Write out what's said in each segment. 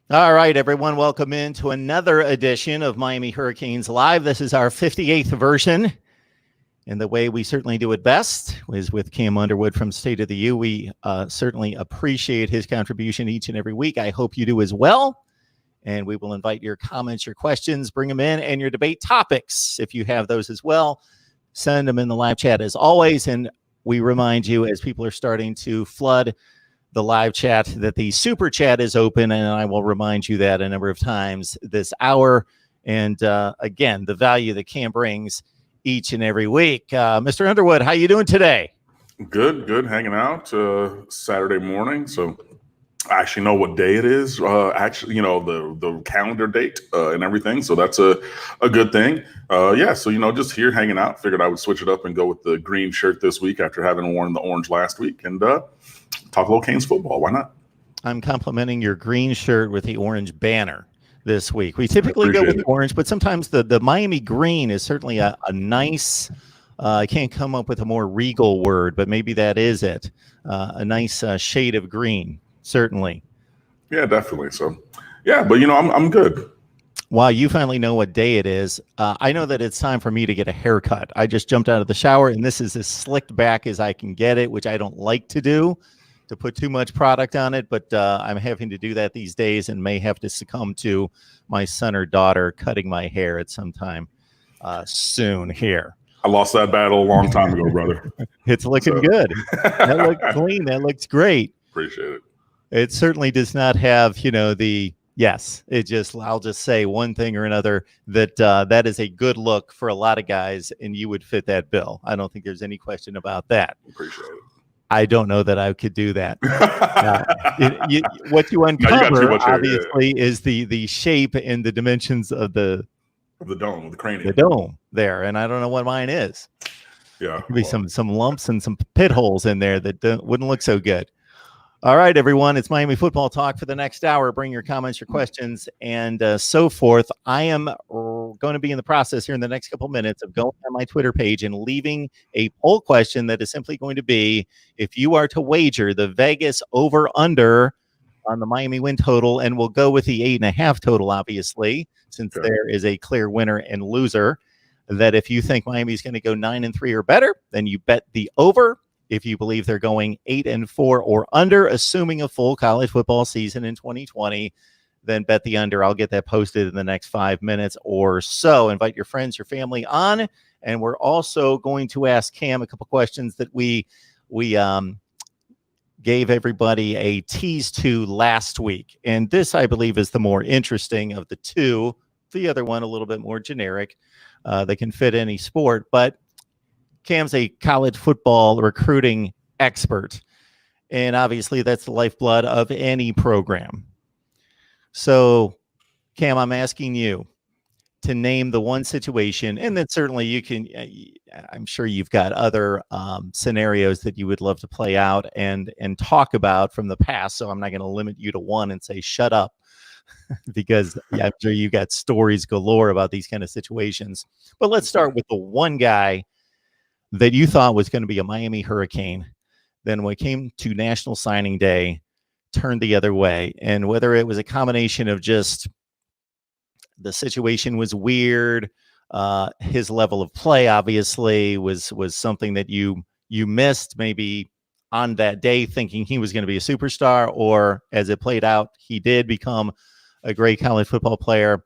All right, everyone, welcome into another edition of Miami Hurricanes Live. This is our 58th version, and the way we certainly do it best is with Cam Underwood from State of the U. We certainly appreciate his contribution each and every week. I hope you do as well, and we will invite your comments, your questions, bring them in, and your debate topics, if you have those as well. Send them in the live chat as always, and we remind you as people are starting to flood the live chat that the super chat is open, and I will remind you that a number of times this hour. And again, the value that Cam brings each and every week. Mr. Underwood, how you doing today? Good. Hanging out Saturday morning. So I actually know what day it is. The calendar date and everything. So that's a good thing. So just here hanging out. Figured I would switch it up and go with the green shirt this week after having worn the orange last week, and talk a little Canes football. Why not? I'm complimenting your green shirt with the orange banner this week. We typically go with the orange, but sometimes the Miami green is certainly a nice, I can't come up with a more regal word, but maybe that is it. A nice shade of green, certainly. Yeah, definitely. So, yeah, but I'm good. Wow, you finally know what day it is. I know that it's time for me to get a haircut. I just jumped out of the shower, and this is as slicked back as I can get it, which I don't like to do, to put too much product on it, but I'm having to do that these days and may have to succumb to my son or daughter cutting my hair at some time soon here. I lost that battle a long time ago, brother. It's looking good. That looks clean. That looks great. Appreciate it. It certainly does not have, I'll just say one thing or another that that is a good look for a lot of guys, and you would fit that bill. I don't think there's any question about that. Appreciate it. I don't know that I could do that. What you uncover, obviously, is the shape and the dimensions of the dome, the cranium. The dome there, and I don't know what mine is. Yeah. Could be some lumps and some pit holes in there that wouldn't look so good. All right, everyone, it's Miami Football Talk for the next hour. Bring your comments, your questions, and so forth. I am going to be in the process here in the next couple minutes of going on my Twitter page and leaving a poll question that is simply going to be, if you are to wager the Vegas over-under on the Miami win total, and we'll go with the 8.5 total, obviously, since there is a clear winner and loser, that if you think Miami's going to go 9-3 or better, then you bet the over. If you believe they're going 8-4 or under, assuming a full college football season in 2020, then bet the under. I'll get that posted in the next 5 minutes or so. Invite your friends, your family on. And we're also going to ask Cam a couple questions that we gave everybody a tease to last week. And this, I believe, is the more interesting of the two. The other one, a little bit more generic. They can fit any sport, but Cam's a college football recruiting expert, and obviously that's the lifeblood of any program. So, Cam, I'm asking you to name the one situation, and then certainly you can, I'm sure you've got other scenarios that you would love to play out and talk about from the past, so I'm not going to limit you to one and say shut up, because I'm sure you got stories galore about these kind of situations. But let's start with the one guy that you thought was going to be a Miami Hurricane, then when it came to National Signing Day, turned the other way. And whether it was a combination of just the situation was weird, his level of play obviously was something that you missed maybe on that day, thinking he was going to be a superstar, or as it played out, he did become a great college football player.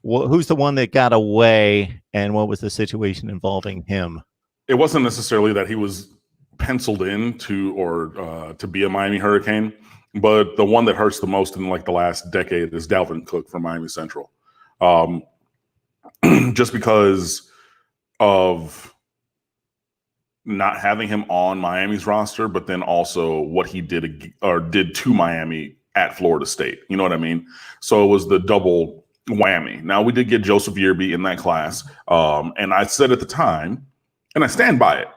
Who's the one that got away, and what was the situation involving him? It wasn't necessarily that he was penciled in to be a Miami Hurricane, but the one that hurts the most in like the last decade is Dalvin Cook from Miami Central. Just because of not having him on Miami's roster, but then also what he did to Miami at Florida State. You know what I mean? So it was the double whammy. Now, we did get Joseph Yearby in that class, and I said at the time, and I stand by it,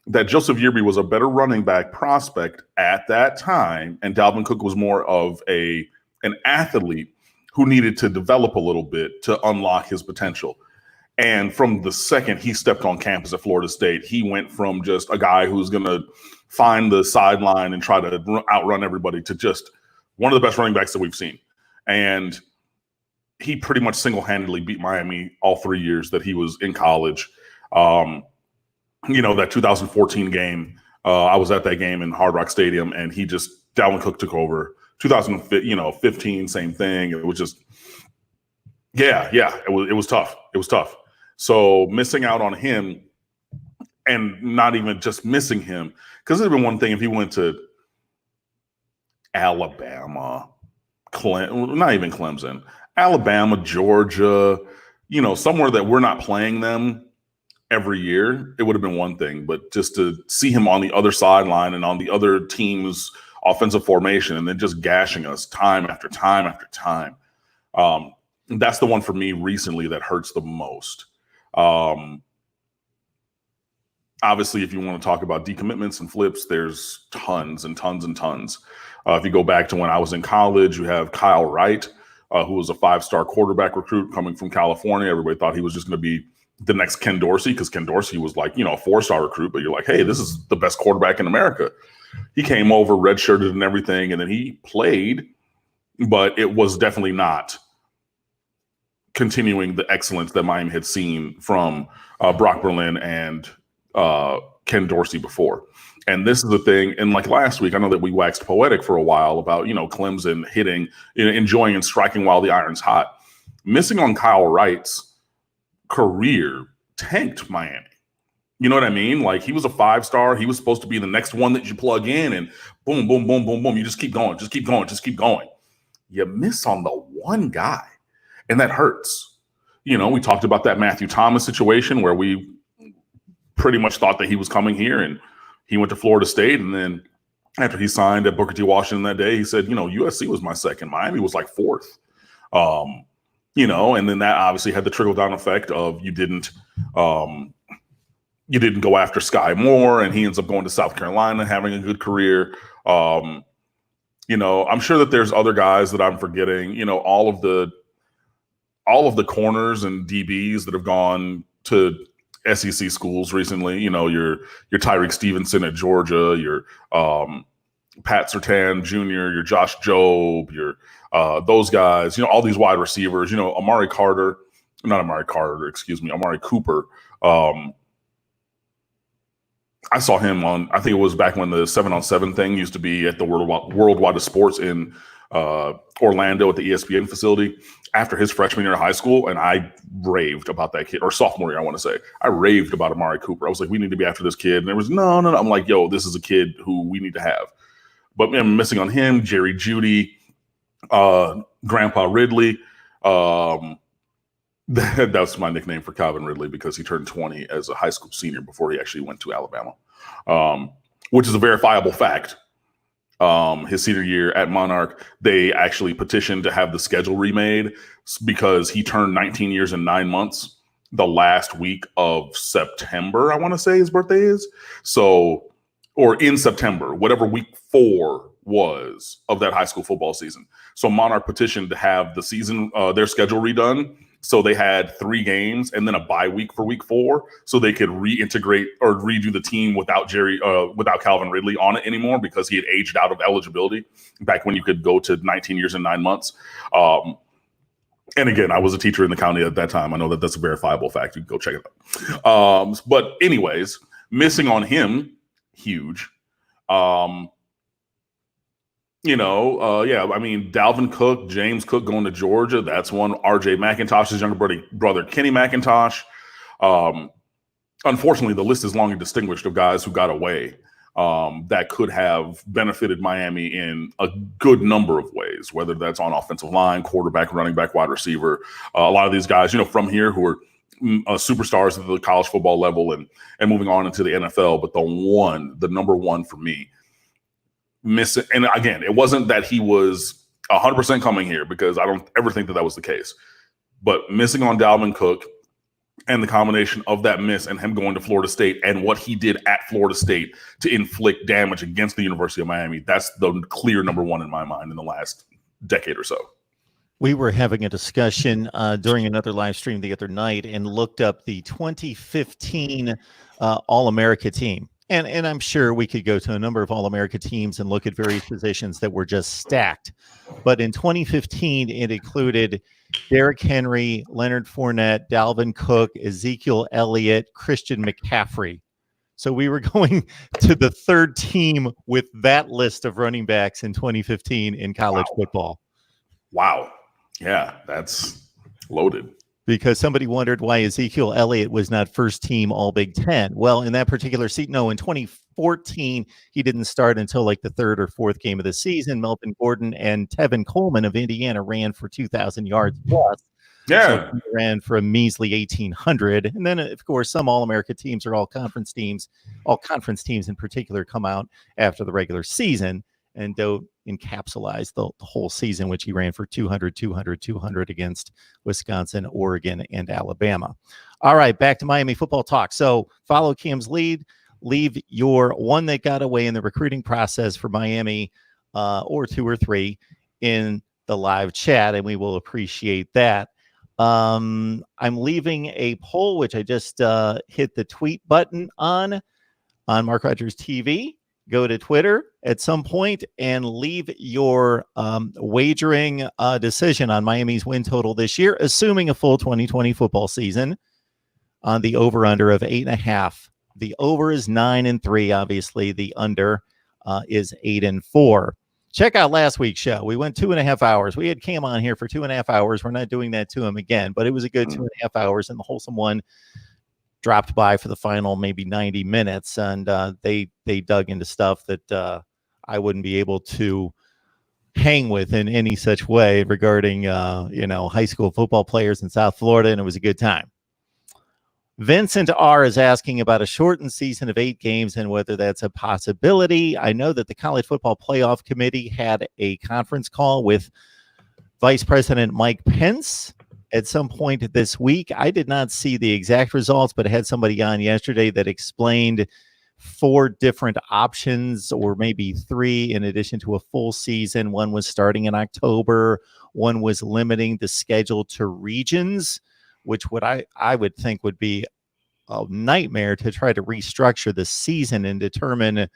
that Joseph Yearby was a better running back prospect at that time, and Dalvin Cook was more of an athlete who needed to develop a little bit to unlock his potential. And from the second he stepped on campus at Florida State, he went from just a guy who's going to find the sideline and try to outrun everybody to just one of the best running backs that we've seen. And he pretty much single-handedly beat Miami all 3 years that he was in college. That 2014 game, I was at that game in Hard Rock Stadium, and Dalvin Cook took over. 2015, same thing. It was just, it was tough. It was tough. So missing out on him, and not even just missing him, because it'd been one thing if he went to Alabama, not even Clemson, Alabama, Georgia, somewhere that we're not playing them every year, it would have been one thing. But just to see him on the other sideline and on the other team's offensive formation and then just gashing us time after time after time, that's the one for me recently that hurts the most. Obviously, if you want to talk about decommitments and flips, there's tons and tons and tons. If you go back to when I was in college, you have Kyle Wright, who was a 5-star quarterback recruit coming from California. Everybody thought he was just going to be the next Ken Dorsey, because Ken Dorsey was like, a 4-star recruit, but you're like, hey, this is the best quarterback in America. He came over, redshirted and everything, and then he played, but it was definitely not continuing the excellence that Miami had seen from Brock Berlin and Ken Dorsey before. And this is the thing. And like last week, I know that we waxed poetic for a while about, Clemson hitting, enjoying and striking while the iron's hot. Missing on Kyle Wright's career tanked Miami. You know what I mean? Like, he was a 5-star. He was supposed to be the next one that you plug in, and boom, boom, boom, boom, boom. You just keep going, just keep going, just keep going. You miss on the one guy, and that hurts. We talked about that Matthew Thomas situation where we pretty much thought that he was coming here, and he went to Florida State. And then after he signed at Booker T. Washington that day, he said, USC was my second. Miami was like fourth. And then that obviously had the trickle-down effect of you didn't go after Sky Moore, and he ends up going to South Carolina, having a good career. I'm sure that there's other guys that I'm forgetting. All of the corners and DBs that have gone to SEC schools recently. Your Tyreek Stevenson at Georgia, your Pat Surtain Jr., your Josh Jobe, your those guys. All these wide receivers. Amari Cooper. I saw him on, I think it was back when the 7-on-7 thing used to be at the Worldwide of Sports in Orlando at the ESPN facility after his freshman year of high school. And I raved about that kid, or sophomore year, I want to say. I raved about Amari Cooper. I was like, we need to be after this kid. And there was no. I'm like, yo, this is a kid who we need to have. But I'm missing on him, Jerry Jeudy, Grandpa Ridley. That's my nickname for Calvin Ridley, because he turned 20 as a high school senior before he actually went to Alabama, which is a verifiable fact. His senior year at Monarch, they actually petitioned to have the schedule remade because he turned 19 years and 9 months the last week of September, I want to say his birthday is. So, or in September, whatever week 4 was of that high school football season. So Monarch petitioned to have the season, their schedule redone. So they had 3 games and then a bye week for week 4, so they could reintegrate or redo the team without Calvin Ridley on it anymore, because he had aged out of eligibility back when you could go to 19 years and 9 months. And again, I was a teacher in the county at that time. I know that that's a verifiable fact. You can go check it out. But anyways, missing on him, huge. Dalvin Cook, James Cook going to Georgia. That's one. RJ McIntosh's younger brother, Kenny McIntosh. Unfortunately, the list is long and distinguished of guys who got away that could have benefited Miami in a good number of ways, whether that's on offensive line, quarterback, running back, wide receiver. A lot of these guys, from here who are superstars at the college football level and moving on into the NFL. But the number one for me, missing, and again, it wasn't that he was 100% coming here, because I don't ever think that was the case. But missing on Dalvin Cook and the combination of that miss and him going to Florida State and what he did at Florida State to inflict damage against the University of Miami, that's the clear number one in my mind in the last decade or so. We were having a discussion during another live stream the other night and looked up the 2015 All-America team. And I'm sure we could go to a number of All-America teams and look at various positions that were just stacked. But in 2015, it included Derrick Henry, Leonard Fournette, Dalvin Cook, Ezekiel Elliott, Christian McCaffrey. So we were going to the third team with that list of running backs in 2015 in college football. Wow. Yeah, that's loaded. Because somebody wondered why Ezekiel Elliott was not first team All Big Ten. Well, in that particular season, no, in 2014, he didn't start until like the third or fourth game of the season. Melvin Gordon and Tevin Coleman of Indiana ran for 2,000 yards plus. Yeah. So he ran for a measly 1,800. And then, of course, some All-America teams or all-conference teams in particular, come out after the regular season and don't encapsulize the whole season, which he ran for 200, 200, 200 against Wisconsin, Oregon, and Alabama. All right, back to Miami football talk. So follow Cam's lead. Leave your one that got away in the recruiting process for Miami or two or three in the live chat, and we will appreciate that. I'm leaving a poll, which I just hit the tweet button on Mark Rogers TV. Go to Twitter at some point and leave your wagering decision on Miami's win total this year, assuming a full 2020 football season, on the over-under of 8.5. The over is 9-3. Obviously, the under is 8-4. Check out last week's show. We went 2.5 hours. We had Cam on here for 2.5 hours. We're not doing that to him again, but it was a good 2.5 hours, and the wholesome one dropped by for the final maybe 90 minutes, and they dug into stuff that I wouldn't be able to hang with in any such way regarding high school football players in South Florida, and it was a good time. Vincent R. is asking about a shortened season of 8 games and whether that's a possibility. I know that the College Football Playoff Committee had a conference call with Vice President Mike Pence at some point this week. I did not see the exact results, but I had somebody on yesterday that explained 4 different options, or maybe 3, in addition to a full season. One was starting in October. One was limiting the schedule to regions, which I would think would be a nightmare to try to restructure the season and determine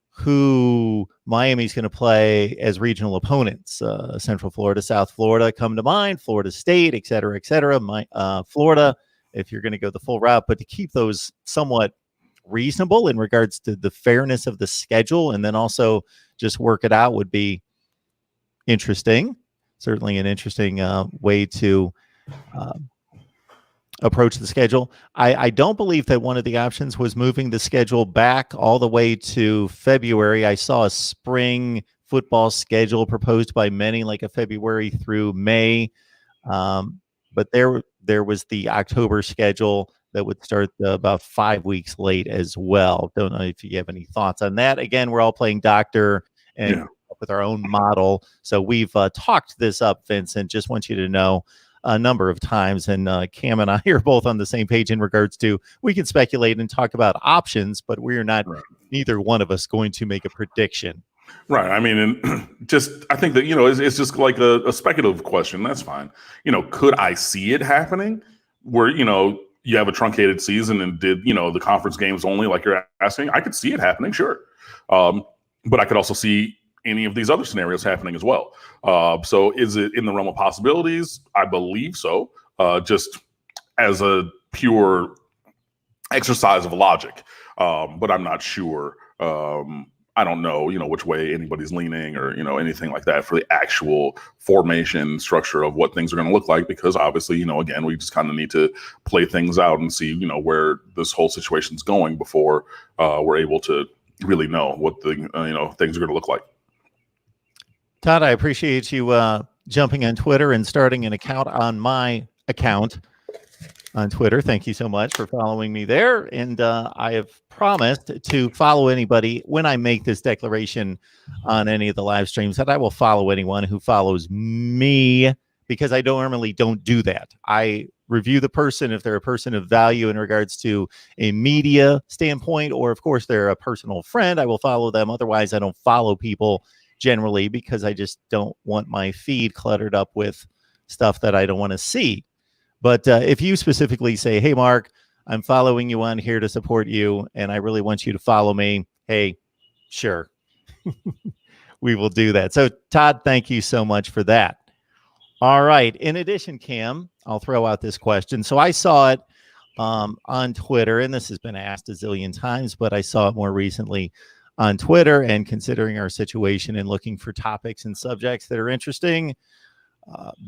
who Miami's going to play as regional opponents. Central Florida, South Florida come to mind, Florida State, et cetera, et cetera. Florida, if you're going to go the full route, but to keep those somewhat reasonable in regards to the fairness of the schedule, and then also just work it out, would be interesting. Certainly an interesting way to approach the schedule. I don't believe that one of the options was moving the schedule back all the way to February. I saw a spring football schedule proposed by many, like a February through May. But there was the October schedule that would start about 5 weeks late as well. Don't know if you have any thoughts on that. Again, we're all playing doctor and with our own model. So we've talked this up, Vincent. Just want you to know a number of times, and Cam and I are both on the same page in regards to, we can speculate and talk about options, but we're not, neither one of us, going to make a prediction. Right. I mean, and I think that, it's just like a speculative question. That's fine. Could I see it happening where, you have a truncated season and did, the conference games only, like you're asking? I could see it happening, sure. But I could also see any of these other scenarios happening as well. So is it in the realm of possibilities? I believe so. Just as a pure exercise of logic. But I'm not sure. I don't know, which way anybody's leaning or, anything like that for the actual formation structure of what things are going to look like, because obviously, again, we just kind of need to play things out and see, where this whole situation's going before we're able to really know what the, things are going to look like. Todd, I appreciate you jumping on Twitter and starting an account on my account on Twitter. Thank you so much for following me there. And I have promised to follow anybody when I make this declaration on any of the live streams, that I will follow anyone who follows me, because I normally don't do that. I review the person if they're a person of value in regards to a media standpoint, or of course they're a personal friend, I will follow them. Otherwise, I don't follow people generally, because I just don't want my feed cluttered up with stuff that I don't want to see. But if you specifically say, hey, Mark, I'm following you on here to support you, and I really want you to follow me. Hey, sure. We will do that. So, Todd, thank you so much for that. All right. In addition, Cam, I'll throw out this question. So I saw it on Twitter, and this has been asked a zillion times, but I saw it more recently on Twitter. And considering our situation and looking for topics and subjects that are interesting,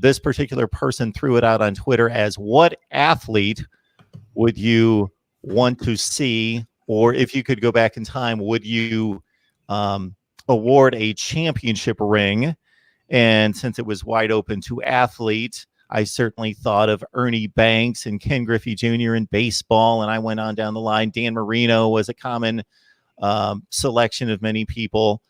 this particular person threw it out on Twitter as, what athlete would you want to see, or if you could go back in time, would you award a championship ring? And since it was wide open to athlete, I certainly thought of Ernie Banks and Ken Griffey Jr. in baseball, and I went on down the line. Dan Marino was a common selection of many people.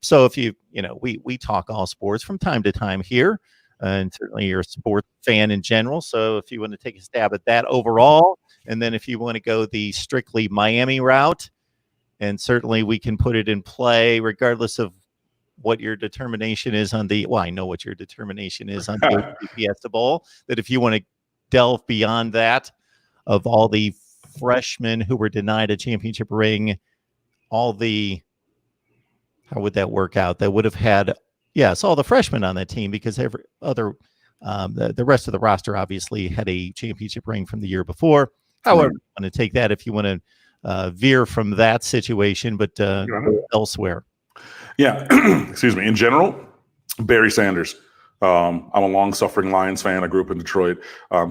So if we talk all sports from time to time here, and certainly you're a sports fan in general. So if you want to take a stab at that overall, and then if you want to go the strictly Miami route, and certainly we can put it in play regardless of what your determination is on the, well, I know what your determination is on the Fiesta Bowl, that if you want to delve beyond that, of all the freshmen who were denied a championship ring, all the, how would that work out? That would have had, yes, all the freshmen on that team, because every other, the rest of the roster obviously had a championship ring from the year before. However, you want to take that if you want to veer from that situation, but elsewhere. Yeah, excuse me. In general, Barry Sanders. I'm a long-suffering Lions fan. I grew up in Detroit,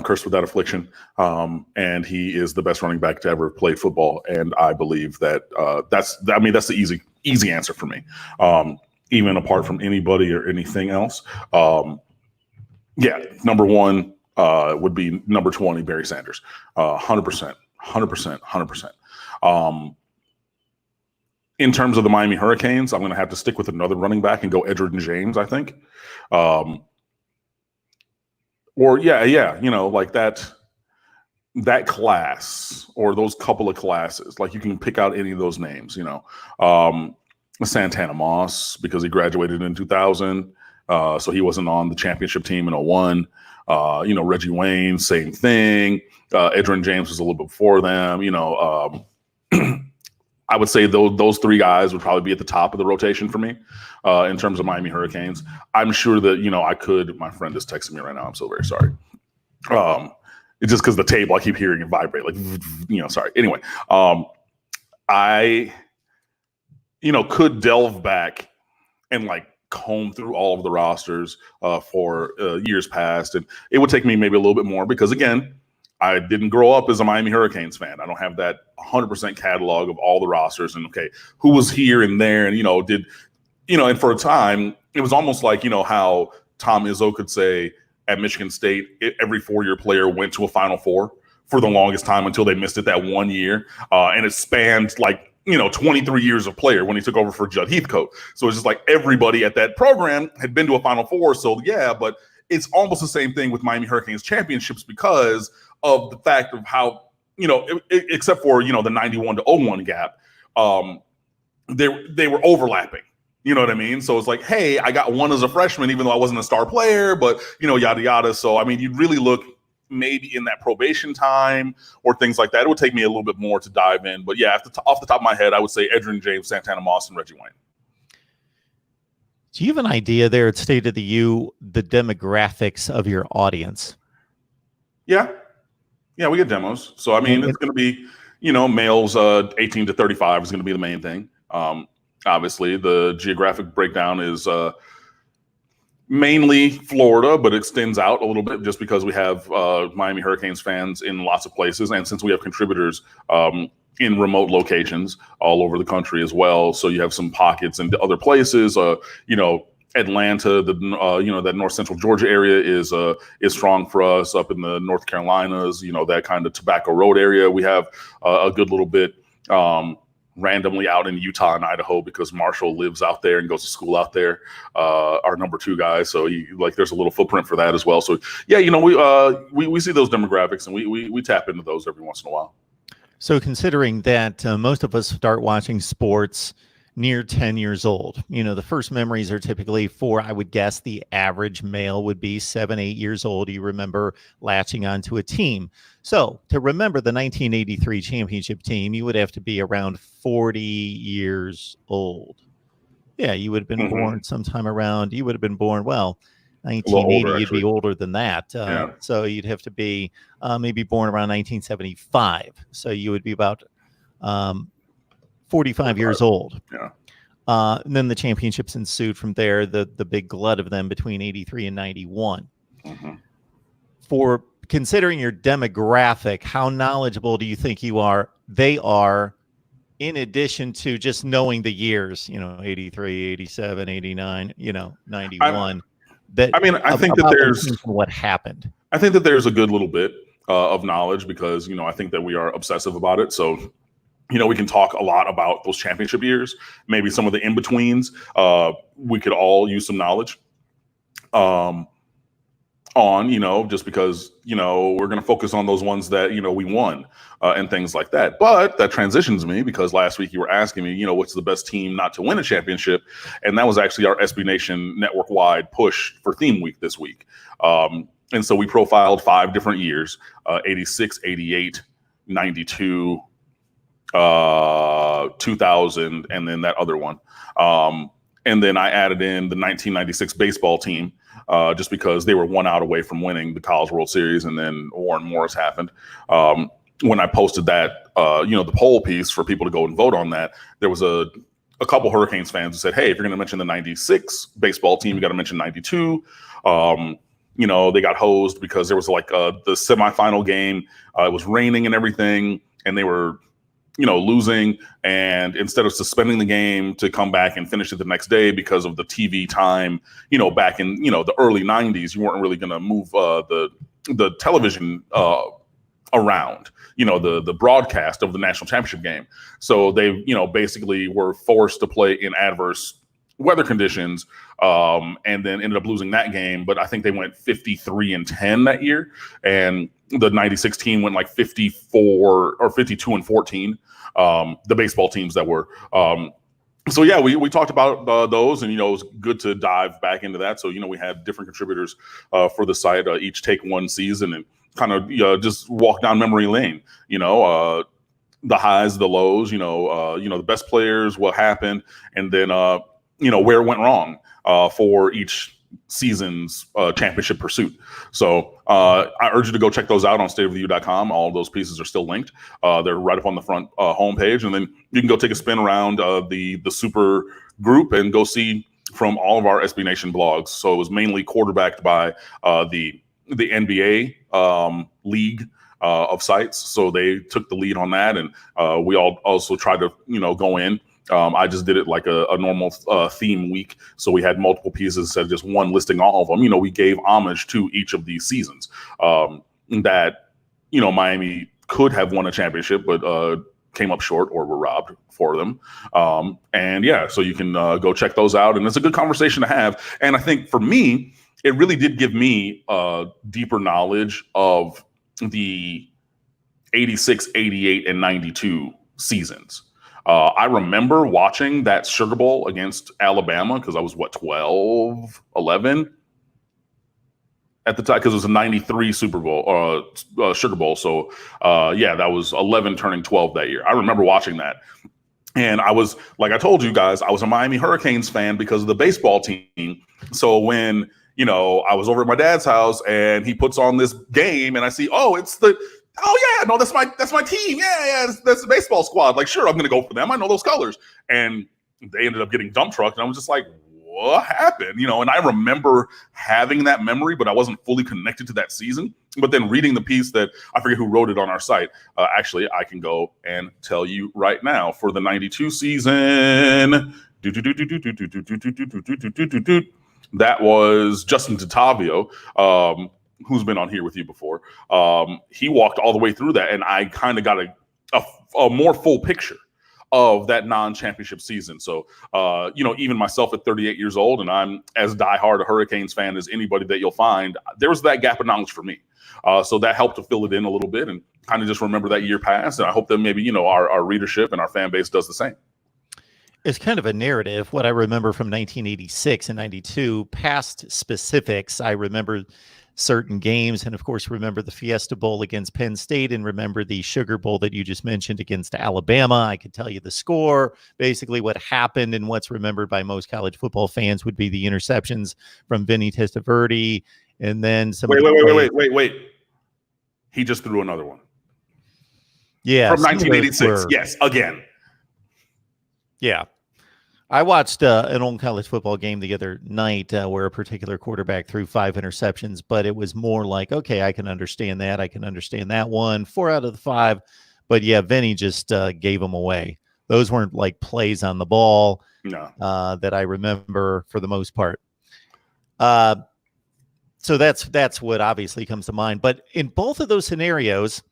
cursed with that affliction, and he is the best running back to ever play football. And I believe that that's the easy answer for me, even apart from anybody or anything else. Yeah, number one would be number 20, Barry Sanders, 100%. In terms of the Miami Hurricanes, I'm going to have to stick with another running back and go Edgerrin James, I think. Like that class, or those couple of classes. Like, you can pick out any of those names, Santana Moss, because he graduated in 2000. So he wasn't on the championship team in 01. Reggie Wayne, same thing. Edgerrin James was a little bit before them, I would say those three guys would probably be at the top of the rotation for me in terms of Miami Hurricanes. I'm sure that, I could. My friend is texting me right now. I'm so very sorry. It's just because the table, I keep hearing it vibrate. Sorry. Anyway, I, could delve back and comb through all of the rosters for years past. And it would take me maybe a little bit more because, again, I didn't grow up as a Miami Hurricanes fan. I don't have that 100% catalog of all the rosters and, who was here and there and, and for a time, it was almost like, how Tom Izzo could say at Michigan State, every 4-year player went to a Final Four for the longest time until they missed it that 1 year. And it spanned 23 years of player when he took over for Judd Heathcote. So it's just like everybody at that program had been to a Final Four. So yeah, but it's almost the same thing with Miami Hurricanes championships because of the fact of how, except for, the 91 to 01 gap, they were overlapping. You know what I mean? So it's like, hey, I got one as a freshman, even though I wasn't a star player, but, yada, yada. So, I mean, you'd really look maybe in that probation time or things like that. It would take me a little bit more to dive in. But yeah, off the top of my head, I would say Edgerrin James, Santana Moss, and Reggie Wayne. Do you have an idea there at State of the U, the demographics of your audience? Yeah, we get demos. So, I mean, it's going to be, males 18 to 35 is going to be the main thing. Obviously, the geographic breakdown is mainly Florida, but it extends out a little bit just because we have Miami Hurricanes fans in lots of places. And since we have contributors in remote locations all over the country as well. So you have some pockets in other places, Atlanta, that North Central Georgia area is strong for us. Up in the North Carolinas, that kind of Tobacco Road area, we have a good little bit randomly out in Utah and Idaho because Marshall lives out there and goes to school out there. Our number 2 guy, so there's a little footprint for that as well. So yeah, we see those demographics and we tap into those every once in a while. So considering that most of us start watching sports near 10 years old. The first memories are typically for, I would guess, the average male would be 7, 8 years old. You remember latching onto a team. So to remember the 1983 championship team, you would have to be around 40 years old. Yeah, you would have been born sometime around, you would have been born, well, 1980, older, you'd be older than that. Yeah. So you'd have to be maybe born around 1975. So you would be about 45 years old. Yeah. And then the championships ensued from there, the big glut of them between 83 and 91. For considering your demographic, how knowledgeable do you think they are, in addition to just knowing the years, 83, 87, 89, 91? I think that there's what happened. I think that there's a good little bit of knowledge because, I think that we are obsessive about it. So, we can talk a lot about those championship years, maybe some of the in-betweens. We could all use some knowledge on, just because, we're going to focus on those ones that, we won and things like that. But that transitions me because last week you were asking me, what's the best team not to win a championship? And that was actually our SB Nation network-wide push for Theme Week this week. And so we profiled 5 different years, 86, 88, 92, 2000, and then that other one. And then I added in the 1996 baseball team just because they were 1 out away from winning the College World Series, and then Warren Morris happened. When I posted that, the poll piece for people to go and vote on that, there was a couple Hurricanes fans who said, hey, if you're going to mention the 96 baseball team, you got to mention 92. They got hosed because there was the semifinal game. It was raining and everything, and they were losing, and instead of suspending the game to come back and finish it the next day because of the TV time, back in the early 90s, you weren't really going to move the television around, the broadcast of the national championship game. So they basically were forced to play in adverse weather conditions, and then ended up losing that game. But I think they went 53-10 that year, and the 96 team went 54 or 52-14. The baseball teams that were. So yeah, we talked about those, and it was good to dive back into that. So we had different contributors for the site, each take one season and kind of just walk down memory lane. The highs, the lows. The best players, what happened, and then where it went wrong for each season's championship pursuit. So I urge you to go check those out on stateoftheu.com. All of those pieces are still linked. They're right up on the front homepage, and then you can go take a spin around the super group and go see from all of our SB Nation blogs. So it was mainly quarterbacked by the NBA league of sites. So they took the lead on that, and we all also tried to go in. I just did it like a normal theme week. So we had multiple pieces instead of just one listing all of them. We gave homage to each of these seasons that, Miami could have won a championship, but came up short or were robbed for them. And yeah, so you can go check those out. And it's a good conversation to have. And I think for me, it really did give me deeper knowledge of the 86, 88, and 92 seasons. I remember watching that Sugar Bowl against Alabama because I was, 12, 11 at the time, because it was a 93 Sugar Bowl. So, that was 11 turning 12 that year. I remember watching that. And I was, like I told you guys, I was a Miami Hurricanes fan because of the baseball team. So when, I was over at my dad's house and he puts on this game and I see, that's my team. Yeah, that's the baseball squad. Sure, I'm going to go for them. I know those colors. And they ended up getting dump trucked. And I was just like, what happened? And I remember having that memory, but I wasn't fully connected to that season. But then reading the piece that I forget who wrote it on our site. Actually, I can go and tell you right now for the 92 season. That was Justin Tavio. Who's been on here with you before. He walked all the way through that, and I kind of got a more full picture of that non-championship season. So, even myself at 38 years old, and I'm as diehard a Hurricanes fan as anybody that you'll find, there was that gap of knowledge for me. So that helped to fill it in a little bit and kind of just remember that year past. And I hope that maybe, our readership and our fan base does the same. It's kind of a narrative. What I remember from 1986 and 92, past specifics, I remember certain games, and of course remember the Fiesta Bowl against Penn State, and remember the Sugar Bowl that you just mentioned against Alabama. I could tell you the score, basically what happened, and what's remembered by most college football fans would be the interceptions from Vinny Testaverde, and then some. Wait. He just threw another one. Yeah, from 1986. Yes, again. Yeah. I watched an old college football game the other night where a particular quarterback threw 5 interceptions, but it was more like, okay, I can understand that. I can understand that one. 4 out of the 5. But yeah, Vinny just gave them away. Those weren't like plays on the ball that I remember for the most part. So that's what obviously comes to mind. But in both of those scenarios,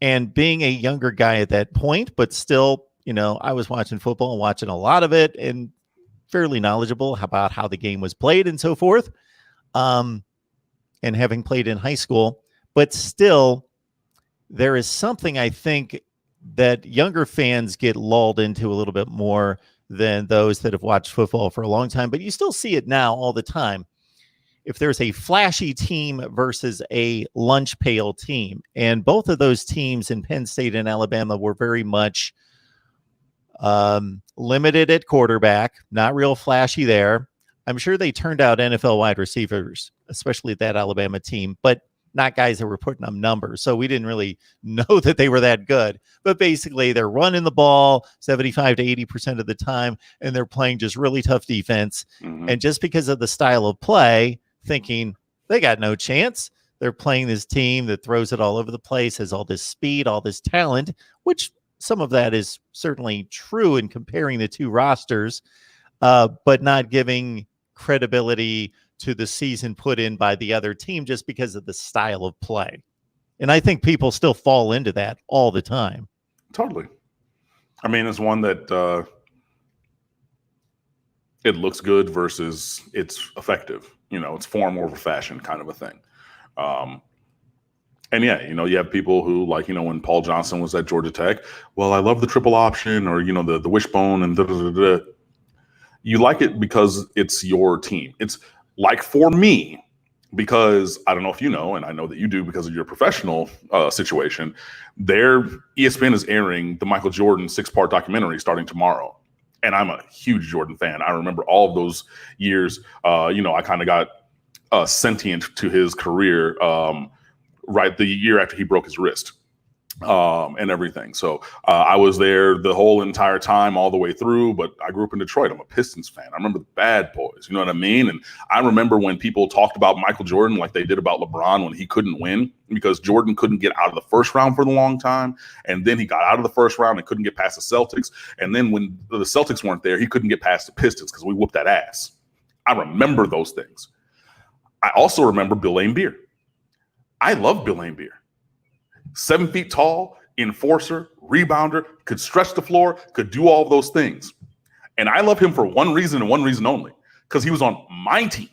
and being a younger guy at that point, but still, I was watching football and watching a lot of it and fairly knowledgeable about how the game was played and so forth. And having played in high school, but still there is something I think that younger fans get lulled into a little bit more than those that have watched football for a long time, but you still see it now all the time. If there's a flashy team versus a lunch pail team, and both of those teams in Penn State and Alabama were very much limited at quarterback, not real flashy there. I'm sure they turned out NFL wide receivers, especially that Alabama team, but not guys that were putting up numbers. So we didn't really know that they were that good. But basically, they're running the ball 75 to 80% of the time, and they're playing just really tough defense. Mm-hmm. And just because of the style of play, thinking they got no chance. They're playing this team that throws it all over the place, has all this speed, all this talent, which some of that is certainly true in comparing the two rosters, but not giving credibility to the season put in by the other team just because of the style of play. And I think people still fall into that all the time. Totally. I mean, it's one that it looks good versus it's effective. It's form over fashion kind of a thing. And yeah, you have people who like, when Paul Johnson was at Georgia Tech, well, I love the triple option or, the wishbone and da-da-da-da. You like it because it's your team. It's like for me, because I don't know if you know, and I know that you do because of your professional situation, ESPN is airing the Michael Jordan 6-part documentary starting tomorrow. And I'm a huge Jordan fan. I remember all of those years. I kind of got sentient to his career right the year after he broke his wrist and everything. So I was there the whole entire time, all the way through. But I grew up in Detroit. I'm a Pistons fan. I remember the Bad Boys. You know what I mean? And I remember when people talked about Michael Jordan like they did about LeBron when he couldn't win because Jordan couldn't get out of the first round for the long time. And then he got out of the first round and couldn't get past the Celtics. And then when the Celtics weren't there, he couldn't get past the Pistons because we whooped that ass. I remember those things. I also remember Bill Laimbeer. I love Bill Laimbeer. 7 feet tall, enforcer, rebounder, could stretch the floor, could do all of those things. And I love him for one reason and one reason only, because he was on my team.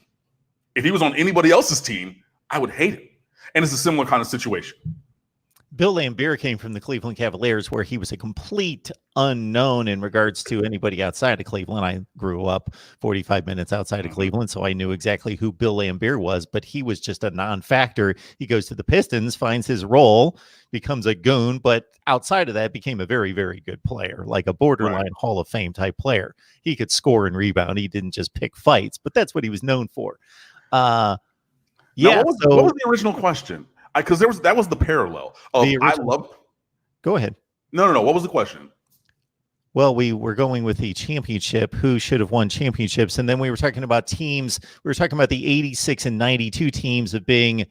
If he was on anybody else's team, I would hate him. And it's a similar kind of situation. Bill Laimbeer came from the Cleveland Cavaliers, where he was a complete unknown in regards to anybody outside of Cleveland. I grew up 45 minutes outside of Cleveland, so I knew exactly who Bill Laimbeer was, but he was just a non-factor. He goes to the Pistons, finds his role, becomes a goon, but outside of that became a very, very good player, like a borderline Hall of Fame type player. He could score and rebound. He didn't just pick fights, but that's what he was known for. What was the original question? Because that was the parallel of Go ahead. No. What was the question? Well, we were going with the championship, who should have won championships. And then we were talking about teams. We were talking about the 86 and 92 teams of being,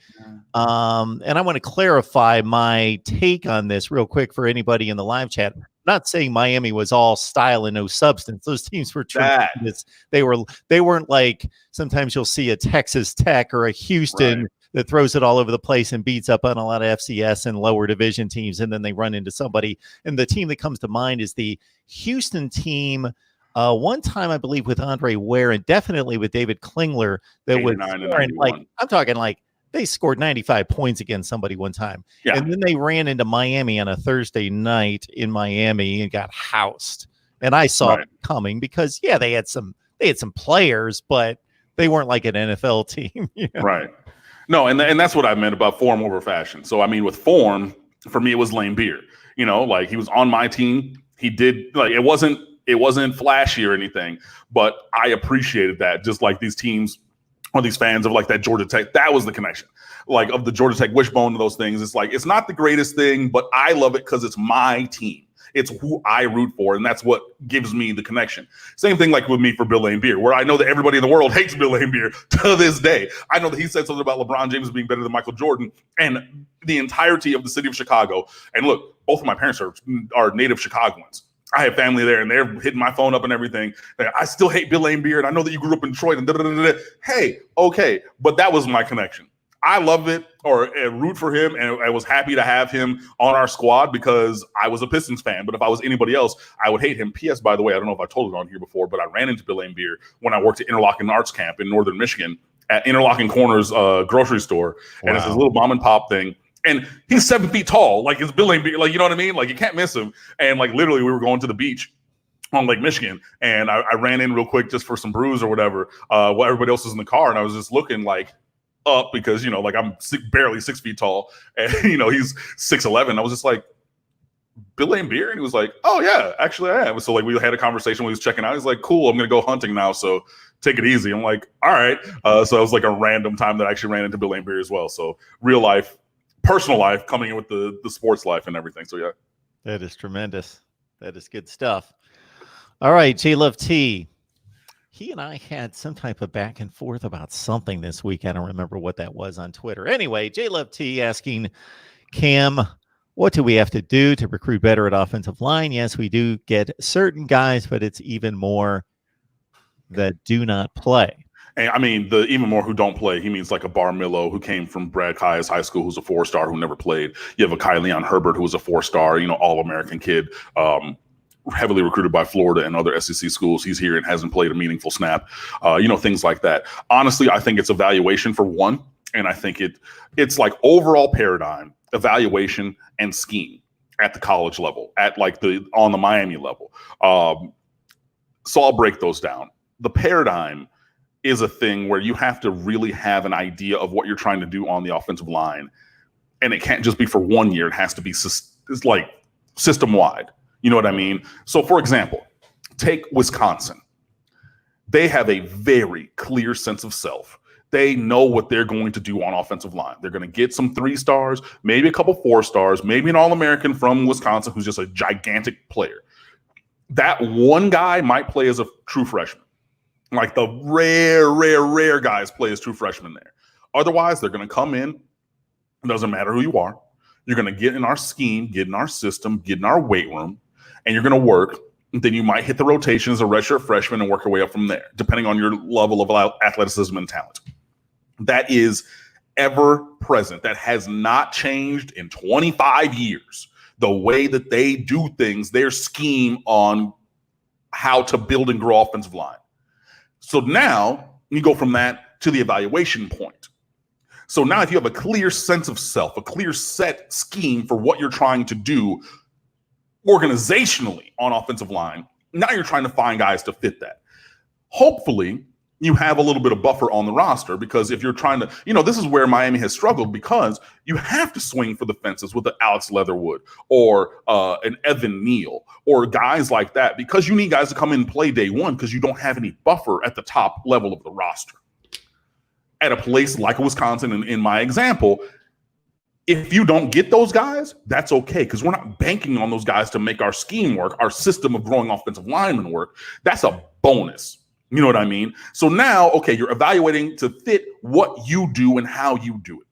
and I want to clarify my take on this real quick for anybody in the live chat. I'm not saying Miami was all style and no substance. Those teams were tremendous. They weren't like sometimes you'll see a Texas Tech or a Houston that throws it all over the place and beats up on a lot of FCS and lower division teams, and then they run into somebody. And the team that comes to mind is the Houston team. One time, I believe, with Andre Ware and definitely with David Klingler, that was scoring, I'm talking like they scored 95 points against somebody one time. Yeah. And then they ran into Miami on a Thursday night in Miami and got housed. And I saw Right. it coming because they had some players, but they weren't like an NFL team. Right. No, and that's what I meant about form over fashion. So I mean, with form, for me, it was Laimbeer. Like he was on my team. He did like it wasn't flashy or anything, but I appreciated that. Just like these teams or these fans of like that Georgia Tech, that was the connection. Like of the Georgia Tech wishbone and those things. It's like it's not the greatest thing, but I love it because it's my team. It's who I root for, and that's what gives me the connection. Same thing like with me for Bill Laimbeer, where I know that everybody in the world hates Bill Laimbeer to this day. I know that he said something about LeBron James being better than Michael Jordan, and the entirety of the city of Chicago. And look, both of my parents are native Chicagoans. I have family there, and they're hitting my phone up and everything. I still hate Bill Laimbeer, and I know that you grew up in Detroit. And Hey, okay, but that was my connection. I love it or root for him, and I was happy to have him on our squad because I was a Pistons fan. But if I was anybody else, I would hate him. P.S. By the way, I don't know if I told it on here before, but I ran into Bill Laimbeer when I worked at Interlochen Arts Camp in Northern Michigan at Interlochen Corners grocery store. Wow. And it's this little mom and pop thing. And he's 7 feet tall. Like it's Bill Laimbeer. Like, you know what I mean? Like you can't miss him. And like literally we were going to the beach on Lake Michigan, and I ran in real quick just for some brews or whatever while everybody else was in the car. And I was just looking like up because, like I'm barely 6 feet tall and, he's 6'11". I was just like, Bill Laimbeer? And he was like, oh yeah, actually I am. So like we had a conversation when he was checking out. He's like, cool, I'm going to go hunting now. So take it easy. I'm like, all right. So it was like a random time that I actually ran into Bill Laimbeer as well. So real life, personal life coming in with the sports life and everything. So yeah. That is tremendous. That is good stuff. All right. J-Love T. He and I had some type of back and forth about something this week. I don't remember what that was on Twitter. Anyway, J-Love T asking Cam, what do we have to do to recruit better at offensive line? Yes, we do get certain guys, but it's even more that do not play. And I mean, the even more who don't play, he means like a Barmillo who came from Brad Kaaya's high school, who's a 4-star who never played. You have a Kai Leon Herbert, who was a 4-star, All-American kid, heavily recruited by Florida and other SEC schools. He's here and hasn't played a meaningful snap, things like that. Honestly, I think it's evaluation for one. And I think it's like overall paradigm, evaluation, and scheme at the college level, at like on the Miami level. So I'll break those down. The paradigm is a thing where you have to really have an idea of what you're trying to do on the offensive line. And it can't just be for 1 year. It has to be like system-wide. You know what I mean? So, for example, take Wisconsin. They have a very clear sense of self. They know what they're going to do on offensive line. They're going to get some 3-stars, maybe a couple 4-stars, maybe an All-American from Wisconsin who's just a gigantic player. That one guy might play as a true freshman. Like the rare guys play as true freshmen there. Otherwise, they're going to come in. It doesn't matter who you are. You're going to get in our scheme, get in our system, get in our weight room, and you're going to work. Then you might hit the rotation as a redshirt freshman and work your way up from there, depending on your level of athleticism and talent. That is ever present. That has not changed in 25 years. The way that they do things, their scheme on how to build and grow offensive line. So now you go from that to the evaluation point. So now if you have a clear sense of self, a clear set scheme for what you're trying to do organizationally on offensive line, now you're trying to find guys to fit that. Hopefully, you have a little bit of buffer on the roster, because if you're trying to, this is where Miami has struggled, because you have to swing for the fences with an Alex Leatherwood or an Evan Neal or guys like that, because you need guys to come in and play day one, because you don't have any buffer at the top level of the roster. At a place like Wisconsin, in my example, if you don't get those guys, that's okay, because we're not banking on those guys to make our scheme work, our system of growing offensive linemen work. That's a bonus. You know what I mean? So now, okay, you're evaluating to fit what you do and how you do it.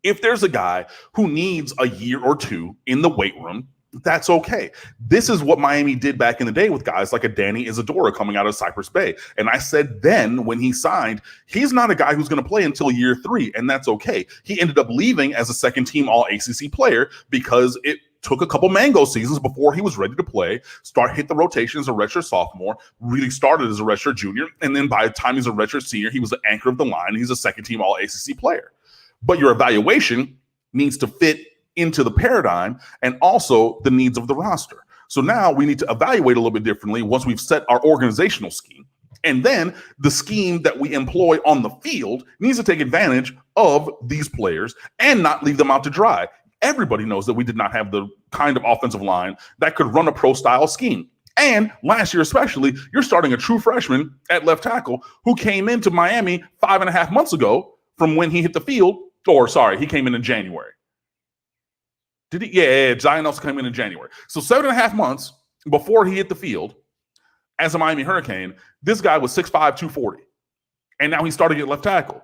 If there's a guy who needs a year or two in the weight room, that's okay. This is what Miami did back in the day with guys like a Danny Isadora coming out of Cypress Bay. And I said then when he signed, he's not a guy who's going to play until year 3, and that's okay. He ended up leaving as a second-team All-ACC player because it took a couple mango seasons before he was ready to play, hit the rotation as a redshirt sophomore, really started as a redshirt junior, and then by the time he's a redshirt senior, he was the anchor of the line. He's a second-team All-ACC player. But your evaluation needs to fit into the paradigm and also the needs of the roster. So now we need to evaluate a little bit differently once we've set our organizational scheme. And then the scheme that we employ on the field needs to take advantage of these players and not leave them out to dry. Everybody knows that we did not have the kind of offensive line that could run a pro-style scheme. And last year especially, you're starting a true freshman at left tackle who came into Miami 5.5 months ago from when he hit the field. Or sorry, he came in January. Did he? Yeah, Zion Nelson came in January. So 7.5 months before he hit the field as a Miami Hurricane, this guy was 6'5", 240. And now he's starting at left tackle.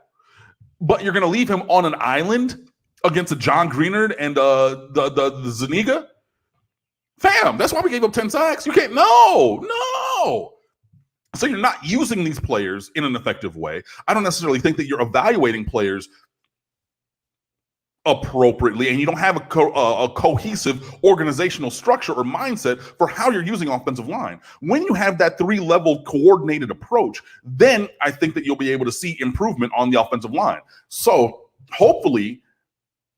But you're going to leave him on an island against a John Greenard and the Zuniga? Fam, that's why we gave up 10 sacks. You can't, no. So you're not using these players in an effective way. I don't necessarily think that you're evaluating players appropriately, and you don't have a cohesive organizational structure or mindset for how you're using offensive line. When you have that 3-level coordinated approach, then I think that you'll be able to see improvement on the offensive line. So hopefully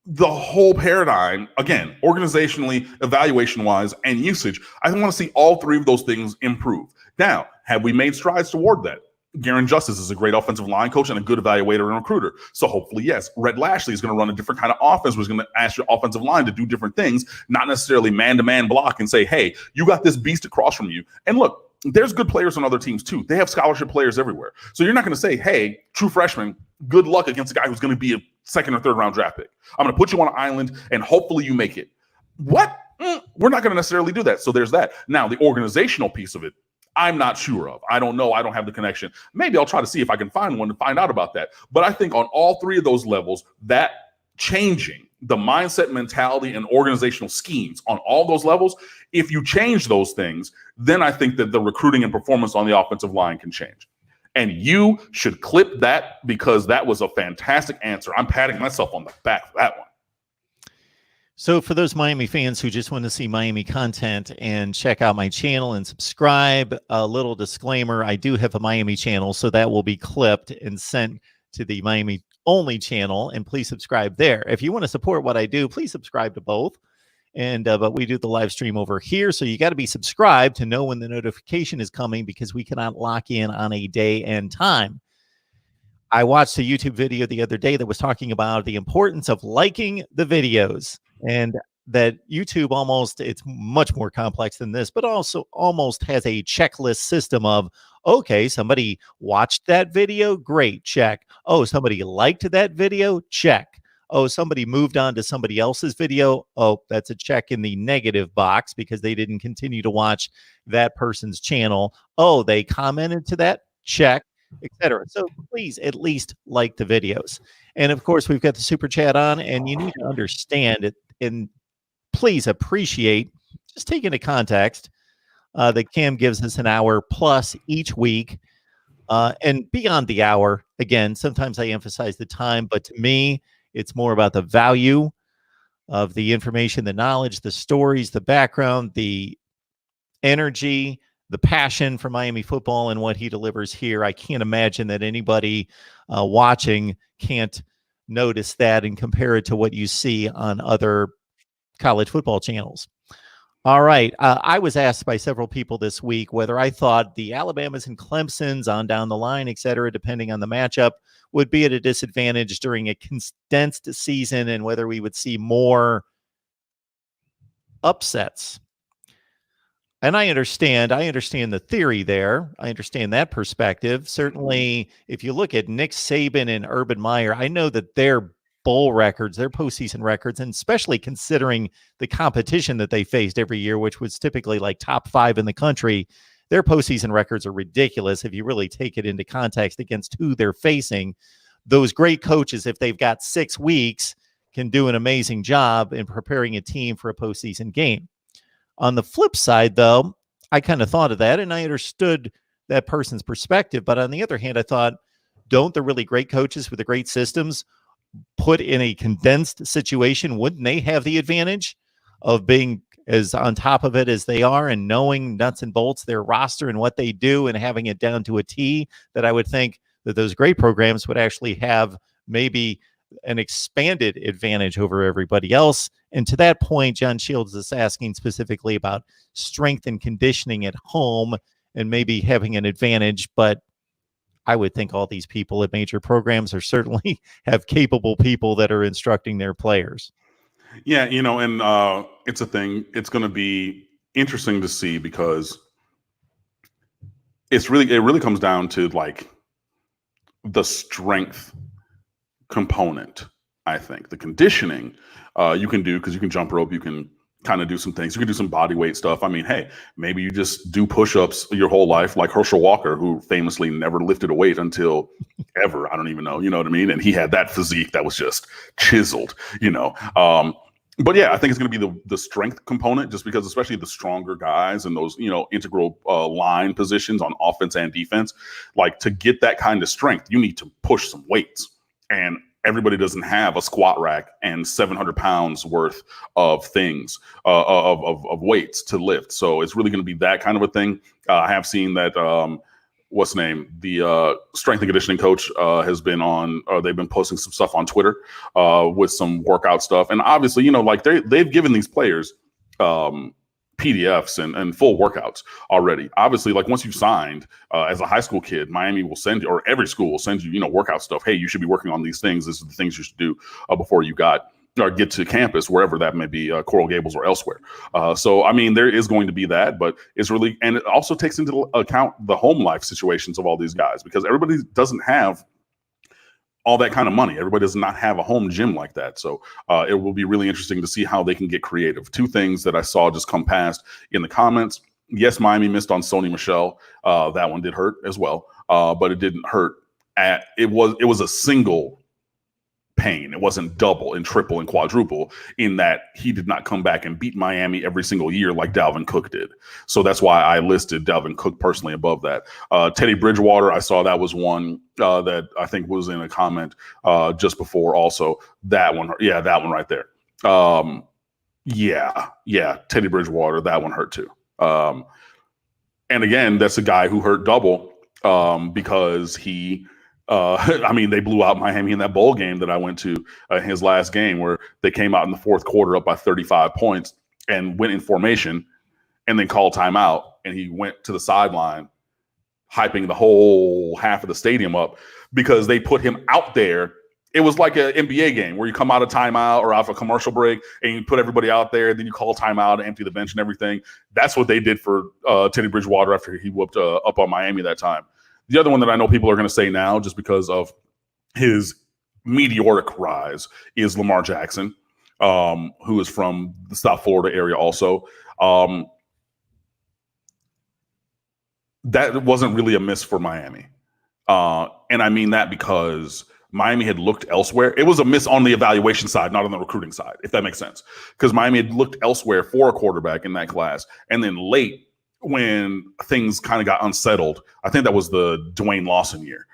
the whole paradigm, again, organizationally, evaluation-wise, and usage, I want to see all 3 of those things improve. Now, have we made strides toward that? Garen Justice is a great offensive line coach and a good evaluator and recruiter. So hopefully, yes, Red Lashley is going to run a different kind of offense where he's going to ask your offensive line to do different things, not necessarily man-to-man block and say, hey, you got this beast across from you. And look, there's good players on other teams too. They have scholarship players everywhere. So you're not going to say, hey, true freshman, good luck against a guy who's going to be a 2nd or 3rd round draft pick. I'm going to put you on an island and hopefully you make it. What? We're not going to necessarily do that. So there's that. Now, the organizational piece of it, I'm not sure of. I don't know. I don't have the connection. Maybe I'll try to see if I can find one to find out about that. But I think on all 3 of those levels, that changing the mindset, mentality, and organizational schemes on all those levels, if you change those things, then I think that the recruiting and performance on the offensive line can change. And you should clip that because that was a fantastic answer. I'm patting myself on the back for that one. So for those Miami fans who just want to see Miami content and check out my channel and subscribe, a little disclaimer, I do have a Miami channel, so that will be clipped and sent to the Miami only channel, and please subscribe there. If you want to support what I do, please subscribe to both. And but we do the live stream over here, so you got to be subscribed to know when the notification is coming because we cannot lock in on a day and time. I watched a YouTube video the other day that was talking about the importance of liking the videos. And that YouTube it's much more complex than this, but also almost has a checklist system of, okay, somebody watched that video, great, check. Oh, somebody liked that video, check. Oh, somebody moved on to somebody else's video. Oh, that's a check in the negative box because they didn't continue to watch that person's channel. Oh, they commented to that, check, etc. So please at least like the videos. And of course, we've got the super chat on, and you need to understand it. And please appreciate, just take into context, that Cam gives us an hour plus each week. And beyond the hour, again, sometimes I emphasize the time, but to me, it's more about the value of the information, the knowledge, the stories, the background, the energy, the passion for Miami football and what he delivers here. I can't imagine that anybody watching can't notice that and compare it to what you see on other college football channels. All right. I was asked by several people this week whether I thought the Alabamas and Clemsons on down the line, et cetera, depending on the matchup, would be at a disadvantage during a condensed season and whether we would see more upsets. And I understand the theory there. I understand that perspective. Certainly, if you look at Nick Saban and Urban Meyer, I know that their bowl records, their postseason records, and especially considering the competition that they faced every year, which was typically like top 5 in the country, their postseason records are ridiculous if you really take it into context against who they're facing. Those great coaches, if they've got 6 weeks, can do an amazing job in preparing a team for a postseason game. On the flip side, though, I kind of thought of that and I understood that person's perspective. But on the other hand, I thought, don't the really great coaches with the great systems put in a condensed situation? Wouldn't they have the advantage of being as on top of it as they are and knowing nuts and bolts their roster and what they do and having it down to a T, that I would think that those great programs would actually have maybe an expanded advantage over everybody else. And to that point, John Shields is asking specifically about strength and conditioning at home and maybe having an advantage. But I would think all these people at major programs are certainly have capable people that are instructing their players. Yeah, and it's a thing. It's going to be interesting to see because it really comes down to like the strength component. I think the conditioning you can do because you can jump rope, you can kind of do some things, you can do some body weight stuff. I mean, hey, maybe you just do push-ups your whole life, like Herschel Walker, who famously never lifted a weight until ever. I don't even know, you know what I mean? And he had that physique that was just chiseled, But yeah, I think it's going to be the strength component, just because especially the stronger guys and those, integral line positions on offense and defense, like to get that kind of strength, you need to push some weights. And everybody doesn't have a squat rack and 700 pounds worth of things, of weights to lift. So it's really going to be that kind of a thing. I have seen that, what's the name? The strength and conditioning coach has been on, they've been posting some stuff on Twitter with some workout stuff. And obviously, like they've given these players PDFs and full workouts already. Obviously, like once you've signed as a high school kid, Miami will send you, or every school will send you, workout stuff. Hey, you should be working on these things. This is the things you should do before you get to campus, wherever that may be, Coral Gables or elsewhere. So, I mean, there is going to be that, but it's really, and it also takes into account the home life situations of all these guys, because everybody doesn't have all that kind of money. Everybody does not have a home gym like that. So it will be really interesting to see how they can get creative. Two things that I saw just come past in the comments. Yes, Miami missed on Sony Michel. That one did hurt as well, but it didn't hurt. It was a single pain. It wasn't double and triple and quadruple, in that he did not come back and beat Miami every single year like Dalvin Cook did. So that's why I listed Dalvin Cook personally above that. Teddy Bridgewater, I saw that was one that I think was in a comment just before also. That one, yeah, that one right there. Yeah, Teddy Bridgewater, that one hurt too. And again, that's a guy who hurt double because he they blew out Miami in that bowl game that I went to, his last game, where they came out in the fourth quarter up by 35 points and went in formation and then called timeout. And he went to the sideline, hyping the whole half of the stadium up because they put him out there. It was like an NBA game where you come out of timeout or out of a commercial break and you put everybody out there, and then you call timeout and empty the bench and everything. That's what they did for Teddy Bridgewater after he whooped up on Miami that time. The other one that I know people are going to say now, just because of his meteoric rise, is Lamar Jackson, who is from the South Florida area also. That wasn't really a miss for Miami. And I mean that because Miami had looked elsewhere. It was a miss on the evaluation side, not on the recruiting side, if that makes sense. Because Miami had looked elsewhere for a quarterback in that class. And then late, when things kind of got unsettled, I think that was the Dwayne Lawson year,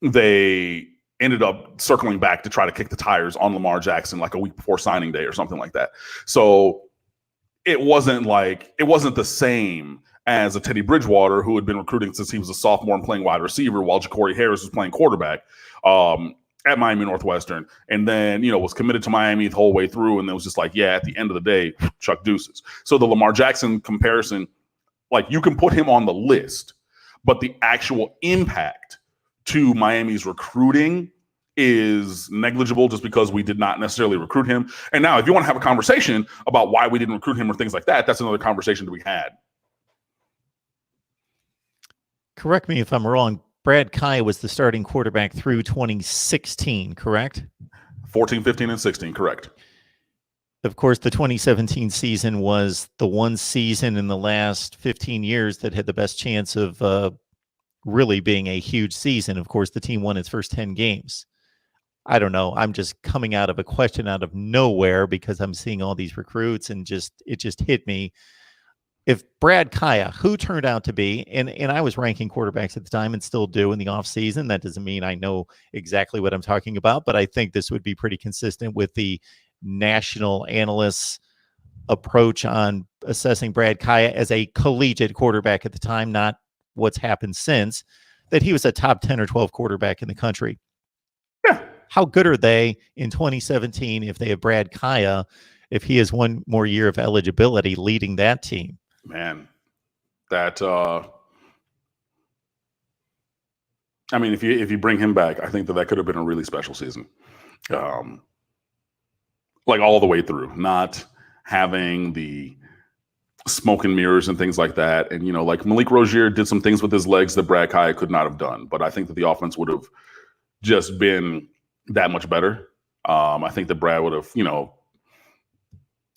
they ended up circling back to try to kick the tires on Lamar Jackson like a week before signing day or something like that. So it wasn't the same as a Teddy Bridgewater, who had been recruiting since he was a sophomore and playing wide receiver, while Ja'Cory Harris was playing quarterback at Miami Northwestern, and then, was committed to Miami the whole way through. And it was just like, yeah, at the end of the day, Chuck deuces. So the Lamar Jackson comparison, like, you can put him on the list, but the actual impact to Miami's recruiting is negligible, just because we did not necessarily recruit him. And now, if you want to have a conversation about why we didn't recruit him or things like that, that's another conversation that we had. Correct me if I'm wrong. Brad Kaaya was the starting quarterback through 2016, correct? 14, 15, and 16, correct. Of course, the 2017 season was the one season in the last 15 years that had the best chance of really being a huge season. Of course, the team won its first 10 games. I don't know. I'm just coming out of a question out of nowhere because I'm seeing all these recruits, and it just hit me. If Brad Kaaya, who turned out to be, and I was ranking quarterbacks at the time and still do in the offseason, that doesn't mean I know exactly what I'm talking about, but I think this would be pretty consistent with the national analysts' approach on assessing Brad Kaaya as a collegiate quarterback at the time, not what's happened since, that he was a top 10 or 12 quarterback in the country. Yeah. how good are they in 2017 if they have Brad Kaaya, if he has one more year of eligibility leading that team? Man, that I mean, if you bring him back, I think that could have been a really special season, like all the way through. Not having the smoke and mirrors and things like that, and like Malik Rozier did some things with his legs that Brad Kaaya could not have done. But I think that the offense would have just been that much better. I think that Brad would have,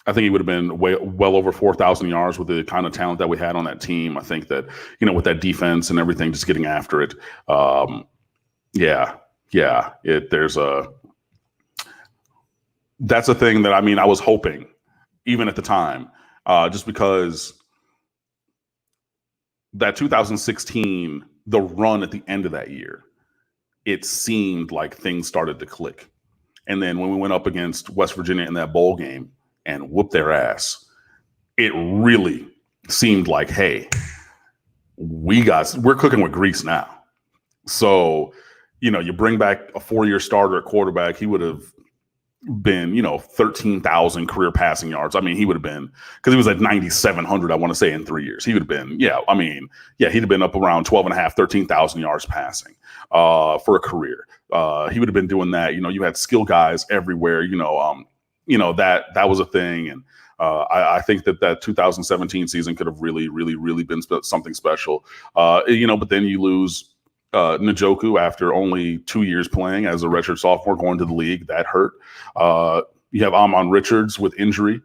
I think he would have been well over 4,000 yards with the kind of talent that we had on that team. I think that, with that defense and everything, just getting after it. That's a thing that, I was hoping even at the time, just because that 2016, the run at the end of that year, it seemed like things started to click. And then when we went up against West Virginia in that bowl game and whooped their ass, it really seemed like, hey, we're cooking with grease now. So, you bring back a 4-year starter at quarterback, he would have been, 13,000 career passing yards. He would have been, because he was at 9,700, I want to say, in 3 years. He would have been, he'd have been up around 12.5, 13,000 yards passing for a career. He would have been doing that. You had skill guys everywhere. That was a thing. And I think that 2017 season could have really, really, really been something special. But then you lose Njoku after only 2 years playing as a redshirt sophomore going to the league. That hurt. You have Amon Richards with injury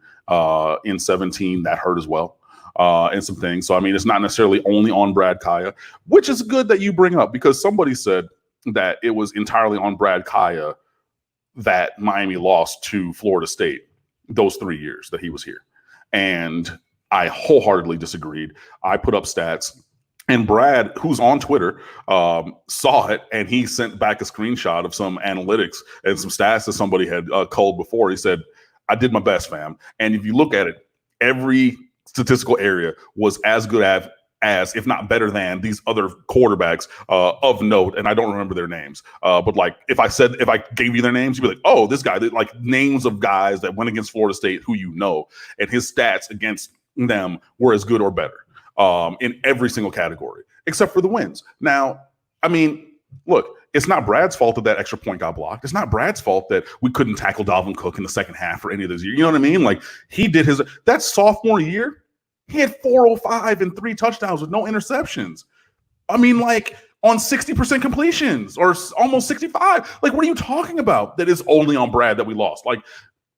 in 17. That hurt as well. And some things. So, it's not necessarily only on Brad Kaaya, which is good that you bring up, because somebody said that it was entirely on Brad Kaaya that Miami lost to Florida State those 3 years that he was here. And I wholeheartedly disagreed. I put up stats, and Brad, who's on Twitter, saw it, and he sent back a screenshot of some analytics and some stats that somebody had culled before. He said, I did my best, fam. And if you look at it, every statistical area was as good as, if not better than, these other quarterbacks of note. And I don't remember their names. But like, if I gave you their names, you'd be like, oh, this guy, like names of guys that went against Florida State who and his stats against them were as good or better. In every single category, except for the wins. Now, look, it's not Brad's fault that extra point got blocked. It's not Brad's fault that we couldn't tackle Dalvin Cook in the second half for any of those years. You know what I mean? Like, he did that sophomore year, he had 405 and 3 touchdowns with no interceptions. Like on 60% completions or almost 65. Like, what are you talking about? That is only on Brad that we lost. Like,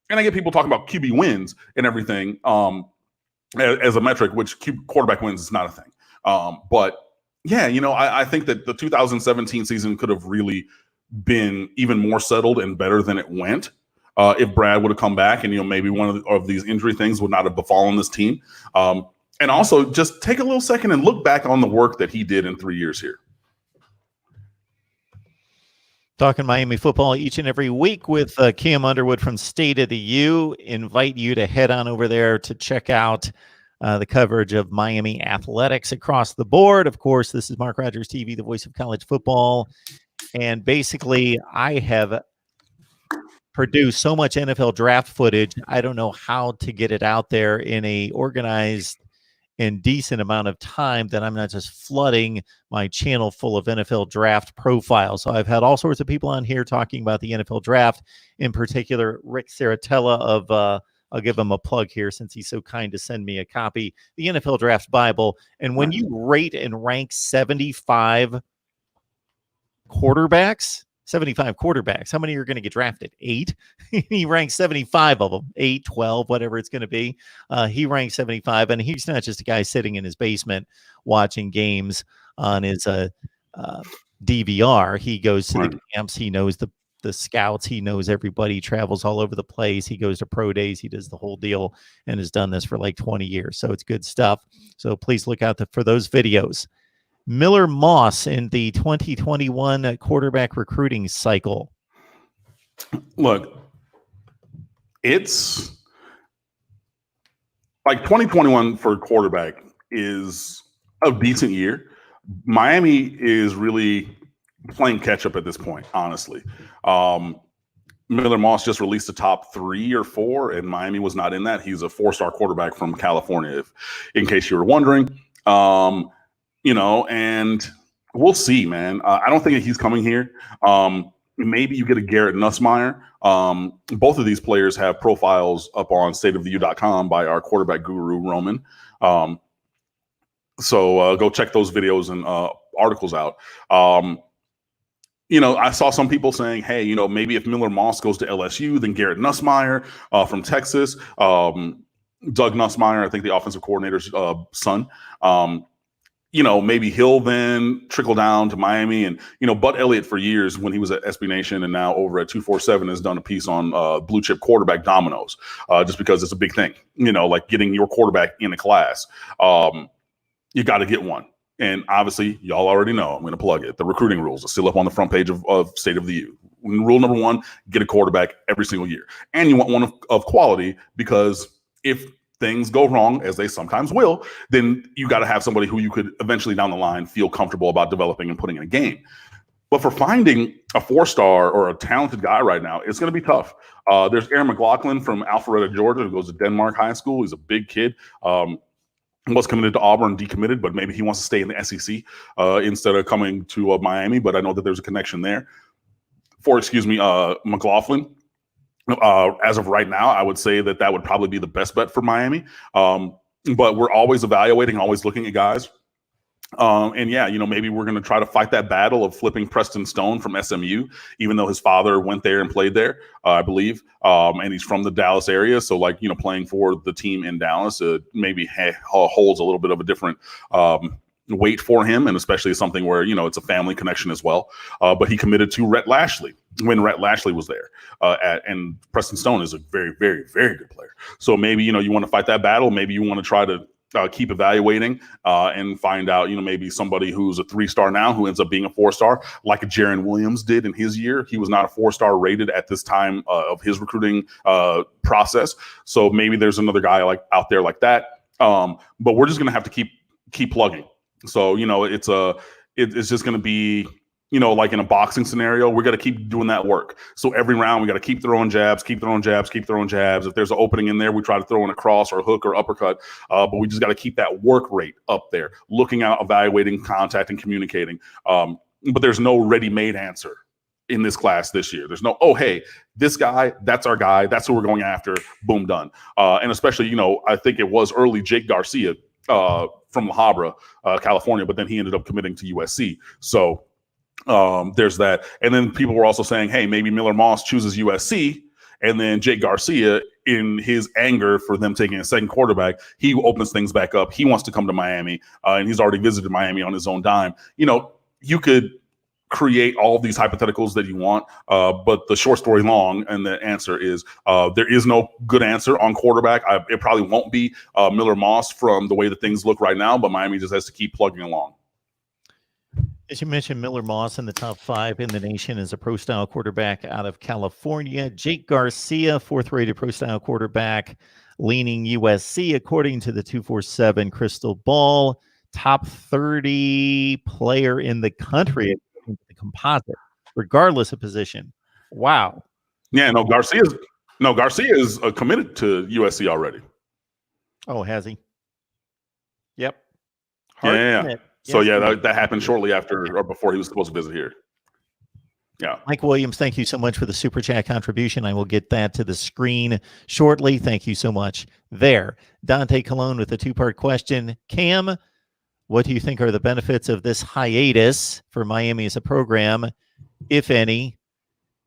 and I get people talking about QB wins and everything. As a metric, which quarterback wins is not a thing. But yeah, I think that the 2017 season could have really been even more settled and better than it went if Brad would have come back, and maybe one of these injury things would not have befallen this team. And also just take a little second and look back on the work that he did in 3 years here. Talking Miami football each and every week with Cam Underwood from State of the U. Invite you to head on over there to check out the coverage of Miami athletics across the board. Of course, this is Mark Rogers TV, the voice of college football. And basically, I have produced so much NFL draft footage, I don't know how to get it out there in a organized and decent amount of time that I'm not just flooding my channel full of NFL draft profiles. So I've had all sorts of people on here talking about the NFL draft, in particular, Rick Saratella of, I'll give him a plug here since he's so kind to send me a copy, the NFL Draft Bible. And when you rate and rank 75 quarterbacks, how many are going to get drafted? 8. He ranks 75 of them, 8, 12, whatever it's going to be. He ranks 75, and he's not just a guy sitting in his basement watching games on his DVR. He goes to the camps. He knows the scouts. He knows everybody. He travels all over the place. He goes to pro days. He does the whole deal and has done this for like 20 years. So it's good stuff. So please look out for those videos. Miller Moss in the 2021 quarterback recruiting cycle. Look, it's like 2021 for quarterback is a decent year. Miami is really playing catch up at this point, honestly. Miller Moss just released the top 3 or 4, and Miami was not in that. He's a 4-star quarterback from California, in case you were wondering. And we'll see, man. I don't think that he's coming here. Maybe you get a Garrett Nussmeier. Both of these players have profiles up on stateoftheu.com by our quarterback guru, Roman. So go check those videos and articles out. I saw some people saying, hey, maybe if Miller Moss goes to LSU, then Garrett Nussmeier from Texas, Doug Nussmeier, I think the offensive coordinator's son, maybe he'll then trickle down to Miami. And, Bud Elliott for years when he was at SB Nation and now over at 247 has done a piece on blue chip quarterback dominoes, just because it's a big thing, like getting your quarterback in a class. You got to get one. And obviously, y'all already know, I'm going to plug it. The recruiting rules are still up on the front page of State of the U. Rule number 1, get a quarterback every single year. And you want one of quality, because if things go wrong, as they sometimes will, then you got to have somebody who you could eventually down the line feel comfortable about developing and putting in a game. But for finding a 4-star or a talented guy right now, it's going to be tough. There's Aaron McLaughlin from Alpharetta, Georgia, who goes to Denmark High School. He's a big kid. Was committed to Auburn, decommitted, but maybe he wants to stay in the SEC instead of coming to Miami. But I know that there's a connection there. McLaughlin, as of right now, I would say that would probably be the best bet for Miami. But we're always evaluating, always looking at guys. Maybe we're going to try to fight that battle of flipping Preston Stone from SMU, even though his father went there and played there, I believe. And he's from the Dallas area. So playing for the team in Dallas maybe holds a little bit of a different weight for him. And especially something where, it's a family connection as well. But he committed to Rhett Lashley when Rhett Lashley was there. And Preston Stone is a very, very, very good player. So maybe, you want to fight that battle. Maybe you want to try to keep evaluating and find out, maybe somebody who's a 3-star now who ends up being a 4-star, like Jaron Williams did in his year. He was not a 4-star rated at this time of his recruiting process. So maybe there's another guy out there like that. But we're just going to have to keep plugging. So, it's just going to be, like in a boxing scenario, we're going to keep doing that work. So every round, we got to keep throwing jabs. If there's an opening in there, we try to throw in a cross or a hook or uppercut. But we just got to keep that work rate up there, looking out, evaluating, contacting, communicating. But there's no ready-made answer in this class this year. There's no, oh, hey, this guy, that's our guy. That's who we're going after. Boom, done. And especially, I think it was early Jake Garcia from La Habra, California, but then he ended up committing to USC. So there's that. And then people were also saying, hey, maybe Miller Moss chooses USC, and then Jake Garcia, in his anger for them taking a second quarterback, he opens things back up. He wants to come to Miami, and he's already visited Miami on his own dime. You could create all of these hypotheticals that you want, but the short story long, and the answer is there is no good answer on quarterback. It probably won't be Miller Moss from the way that things look right now, but Miami just has to keep plugging along. As you mentioned, Miller Moss in the top 5 in the nation as a pro-style quarterback out of California. Jake Garcia, 4th-rated pro-style quarterback, leaning USC, according to the 247 Crystal Ball. Top 30 player in the country, according to the composite, regardless of position. Wow. Yeah, Garcia is committed to USC already. Oh, has he? Yep. Yeah. So, that happened shortly after or before he was supposed to visit here. Yeah. Mike Williams, thank you so much for the Super Chat contribution. I will get that to the screen shortly. Thank you so much there. Dante Colon with a 2-part question. Cam, what do you think are the benefits of this hiatus for Miami as a program, if any?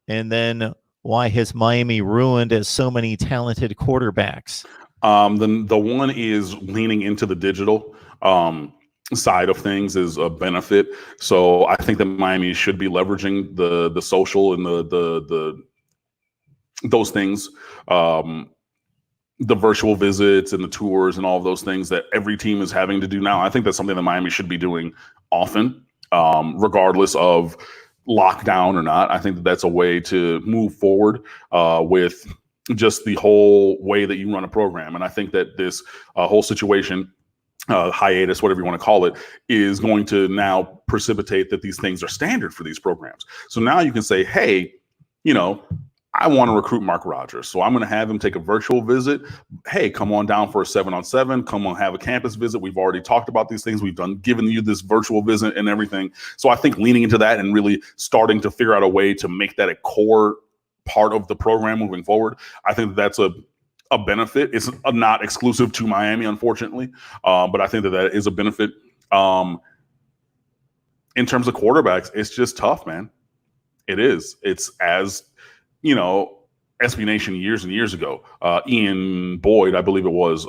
And then why has Miami ruined as so many talented quarterbacks? The one is leaning into the digital side of things is a benefit. So I think that Miami should be leveraging the social and the those things, the virtual visits and the tours and all of those things that every team is having to do now. I think that's something that Miami should be doing often, regardless of lockdown or not. I think that that's a way to move forward with just the whole way that you run a program. And I think that this whole situation hiatus, whatever you want to call it, is going to now precipitate that these things are standard for these programs. So now you can say, hey, I want to recruit Mark Rogers, so I'm going to have him take a virtual visit. Hey, come on down for a 7-on-7. Come on, have a campus visit. We've already talked about these things. We've given you this virtual visit and everything. So I think leaning into that and really starting to figure out a way to make that a core part of the program moving forward, I think that's a benefit. It's not exclusive to Miami, unfortunately, but I think that is a benefit. In terms of quarterbacks, it's just tough, man. It is. It's as SB Nation years and years ago, Ian Boyd, I believe it was,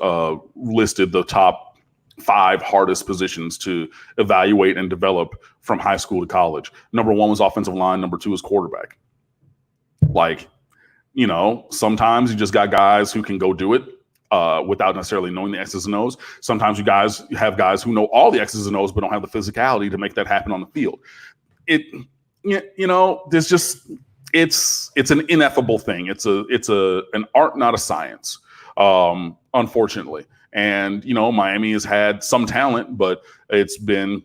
listed the top 5 hardest positions to evaluate and develop from high school to college. Number 1 was offensive line. Number 2 is quarterback. Sometimes you just got guys who can go do it without necessarily knowing the X's and O's. Sometimes you have guys who know all the X's and O's but don't have the physicality to make that happen on the field. There's just it's an ineffable thing. It's an art, not a science, unfortunately. And Miami has had some talent, but it's been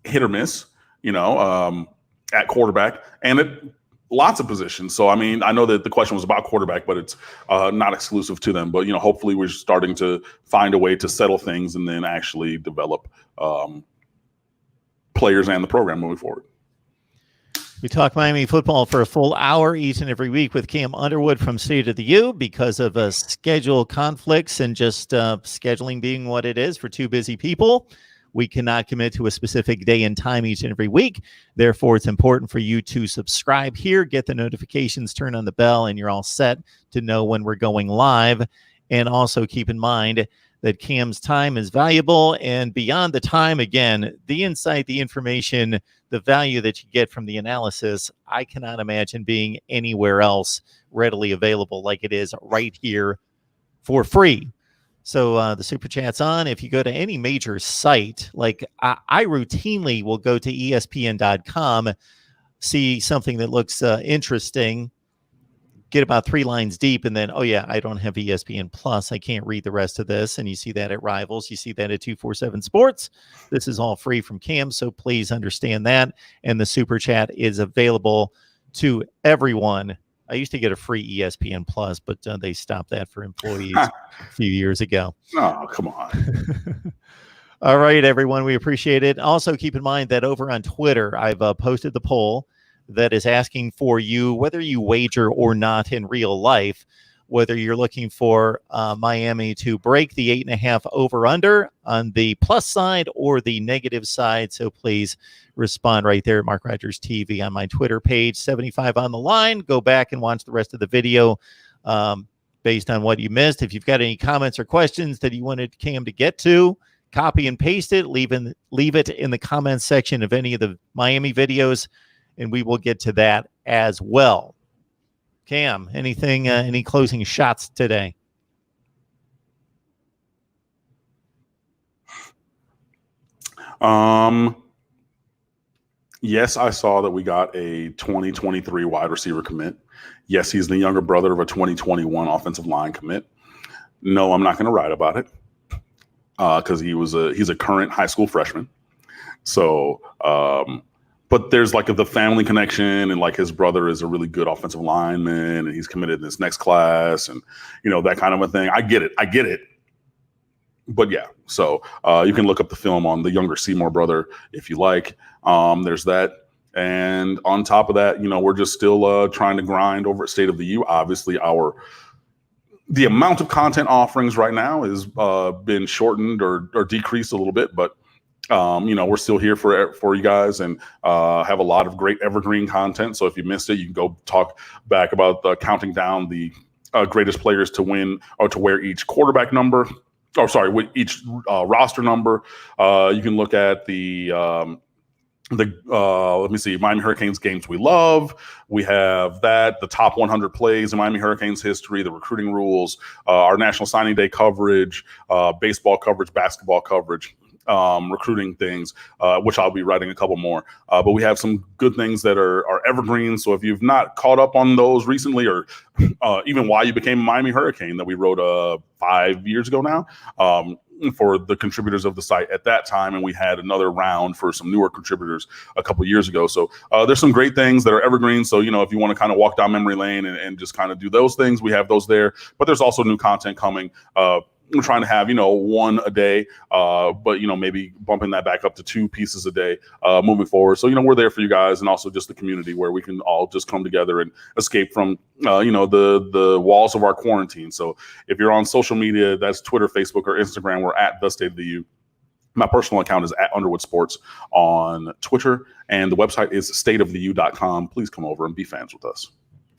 hit or miss, at quarterback and at lots of positions. So, I mean, I know that the question was about quarterback, but it's not exclusive to them. But, hopefully we're starting to find a way to settle things and then actually develop players and the program moving forward. We talk Miami football for a full hour each and every week with Cam Underwood from State of the U because of schedule conflicts and just scheduling being what it is for 2 busy people. We cannot commit to a specific day and time each and every week. Therefore, it's important for you to subscribe here, get the notifications, turn on the bell, and you're all set to know when we're going live. And also keep in mind that Cam's time is valuable, and beyond the time, again, the insight, the information, the value that you get from the analysis, I cannot imagine being anywhere else readily available like it is right here for free. So the Super Chat's on. If you go to any major site, like I routinely will go to ESPN.com, see something that looks interesting, get about 3 lines deep, and then, oh yeah, I don't have ESPN Plus. I can't read the rest of this. And you see that at Rivals. You see that at 247 Sports. This is all free from Cam, so please understand that. And the Super Chat is available to everyone. I used to get a free ESPN Plus, but they stopped that for employees a few years ago. Oh, come on. All right, everyone. We appreciate it. Also, keep in mind that over on Twitter, I've posted the poll that is asking for you, whether you wager or not in real life, whether you're looking for Miami to break the 8.5 over-under on the plus side or the negative side. So please respond right there at Mark Rogers TV on my Twitter page, 75 on the line. Go back and watch the rest of the video based on what you missed. If you've got any comments or questions that you wanted Cam to get to, copy and paste it, leave it in the comments section of any of the Miami videos, and we will get to that as well. Cam, anything, any closing shots today? Yes, I saw that we got a 2023 wide receiver commit. Yes, he's the younger brother of a 2021 offensive line commit. No, I'm not going to write about it because he's a current high school freshman. So, but there's like the family connection, and like his brother is a really good offensive lineman, and he's committed in this next class, and that kind of a thing. I get it. But yeah, so you can look up the film on the younger Seymour brother if you like. There's that. And on top of that, we're just still trying to grind over at State of the U. Obviously, the amount of content offerings right now has been shortened or decreased a little bit, but we're still here for you guys, and have a lot of great evergreen content. So if you missed it, you can go talk back about counting down the greatest players to win or to wear each quarterback number. With each roster number. You can look at the let me see, Miami Hurricanes games we love. We have that, the top 100 plays in Miami Hurricanes history, the recruiting rules, our National Signing Day coverage, baseball coverage, basketball coverage, recruiting things, which I'll be writing a couple more. But we have some good things that are evergreen. So if you've not caught up on those recently, or even why you became a Miami Hurricane that we wrote 5 years ago now, for the contributors of the site at that time, and we had another round for some newer contributors a couple years ago. So there's some great things that are evergreen. So, if you want to kind of walk down memory lane and just kind of do those things, we have those there. But there's also new content coming. We're trying to have, one a day, but, maybe bumping that back up to 2 pieces a day moving forward. So, we're there for you guys, and also just the community where we can all just come together and escape from, the walls of our quarantine. So if you're on social media, that's Twitter, Facebook, or Instagram, we're at The State of the U. My personal account is at Underwood Sports on Twitter, and the website is stateoftheu.com. Please come over and be fans with us.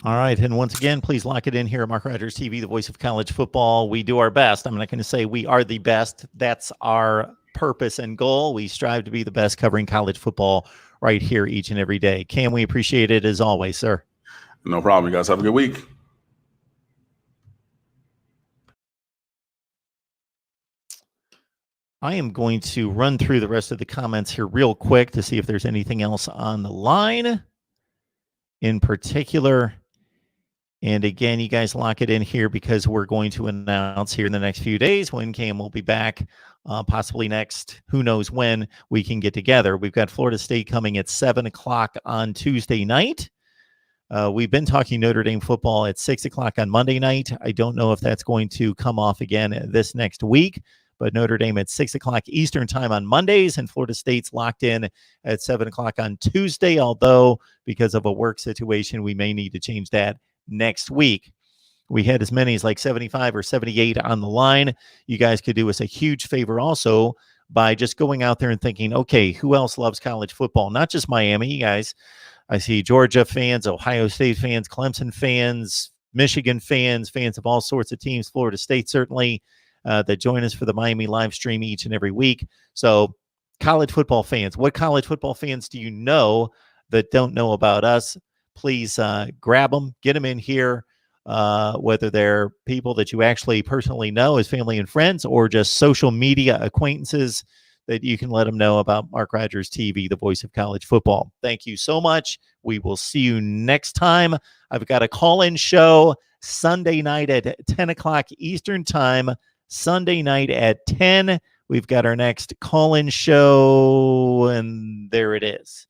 All right. And once again, please lock it in here at Mark Rogers TV, the voice of college football. We do our best. I'm not going to say we are the best. That's our purpose and goal. We strive to be the best covering college football right here each and every day. Cam, we appreciate it as always, sir. No problem. You guys have a good week. I am going to run through the rest of the comments here real quick to see if there's anything else on the line in particular. And again, you guys lock it in here because we're going to announce here in the next few days when Cam will be back, possibly next, who knows when we can get together. We've got Florida State coming at 7 o'clock on Tuesday night. We've been talking Notre Dame football at 6 o'clock on Monday night. I don't know if that's going to come off again this next week, but Notre Dame at 6 o'clock Eastern time on Mondays, and Florida State's locked in at 7 o'clock on Tuesday, although because of a work situation, we may need to change that next week. We had as many as like 75 or 78 on the line. You guys could do us a huge favor also by just going out there and thinking, okay, who else loves college football? Not just Miami, you guys. I see Georgia fans, Ohio State fans, Clemson fans, Michigan fans, fans of all sorts of teams, Florida State certainly, that join us for the Miami live stream each and every week. So college football fans, what college football fans do you know that don't know about us? Please grab them, get them in here, whether they're people that you actually personally know as family and friends or just social media acquaintances that you can let them know about Mark Rogers TV, the voice of college football. Thank you so much. We will see you next time. I've got a call-in show Sunday night at 10 o'clock Eastern time. Sunday night at 10. We've got our next call-in show, and there it is.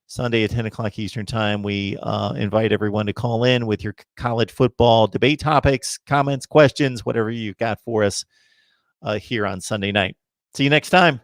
Sunday at 10 o'clock Eastern time. We invite everyone to call in with your college football debate topics, comments, questions, whatever you've got for us here on Sunday night. See you next time.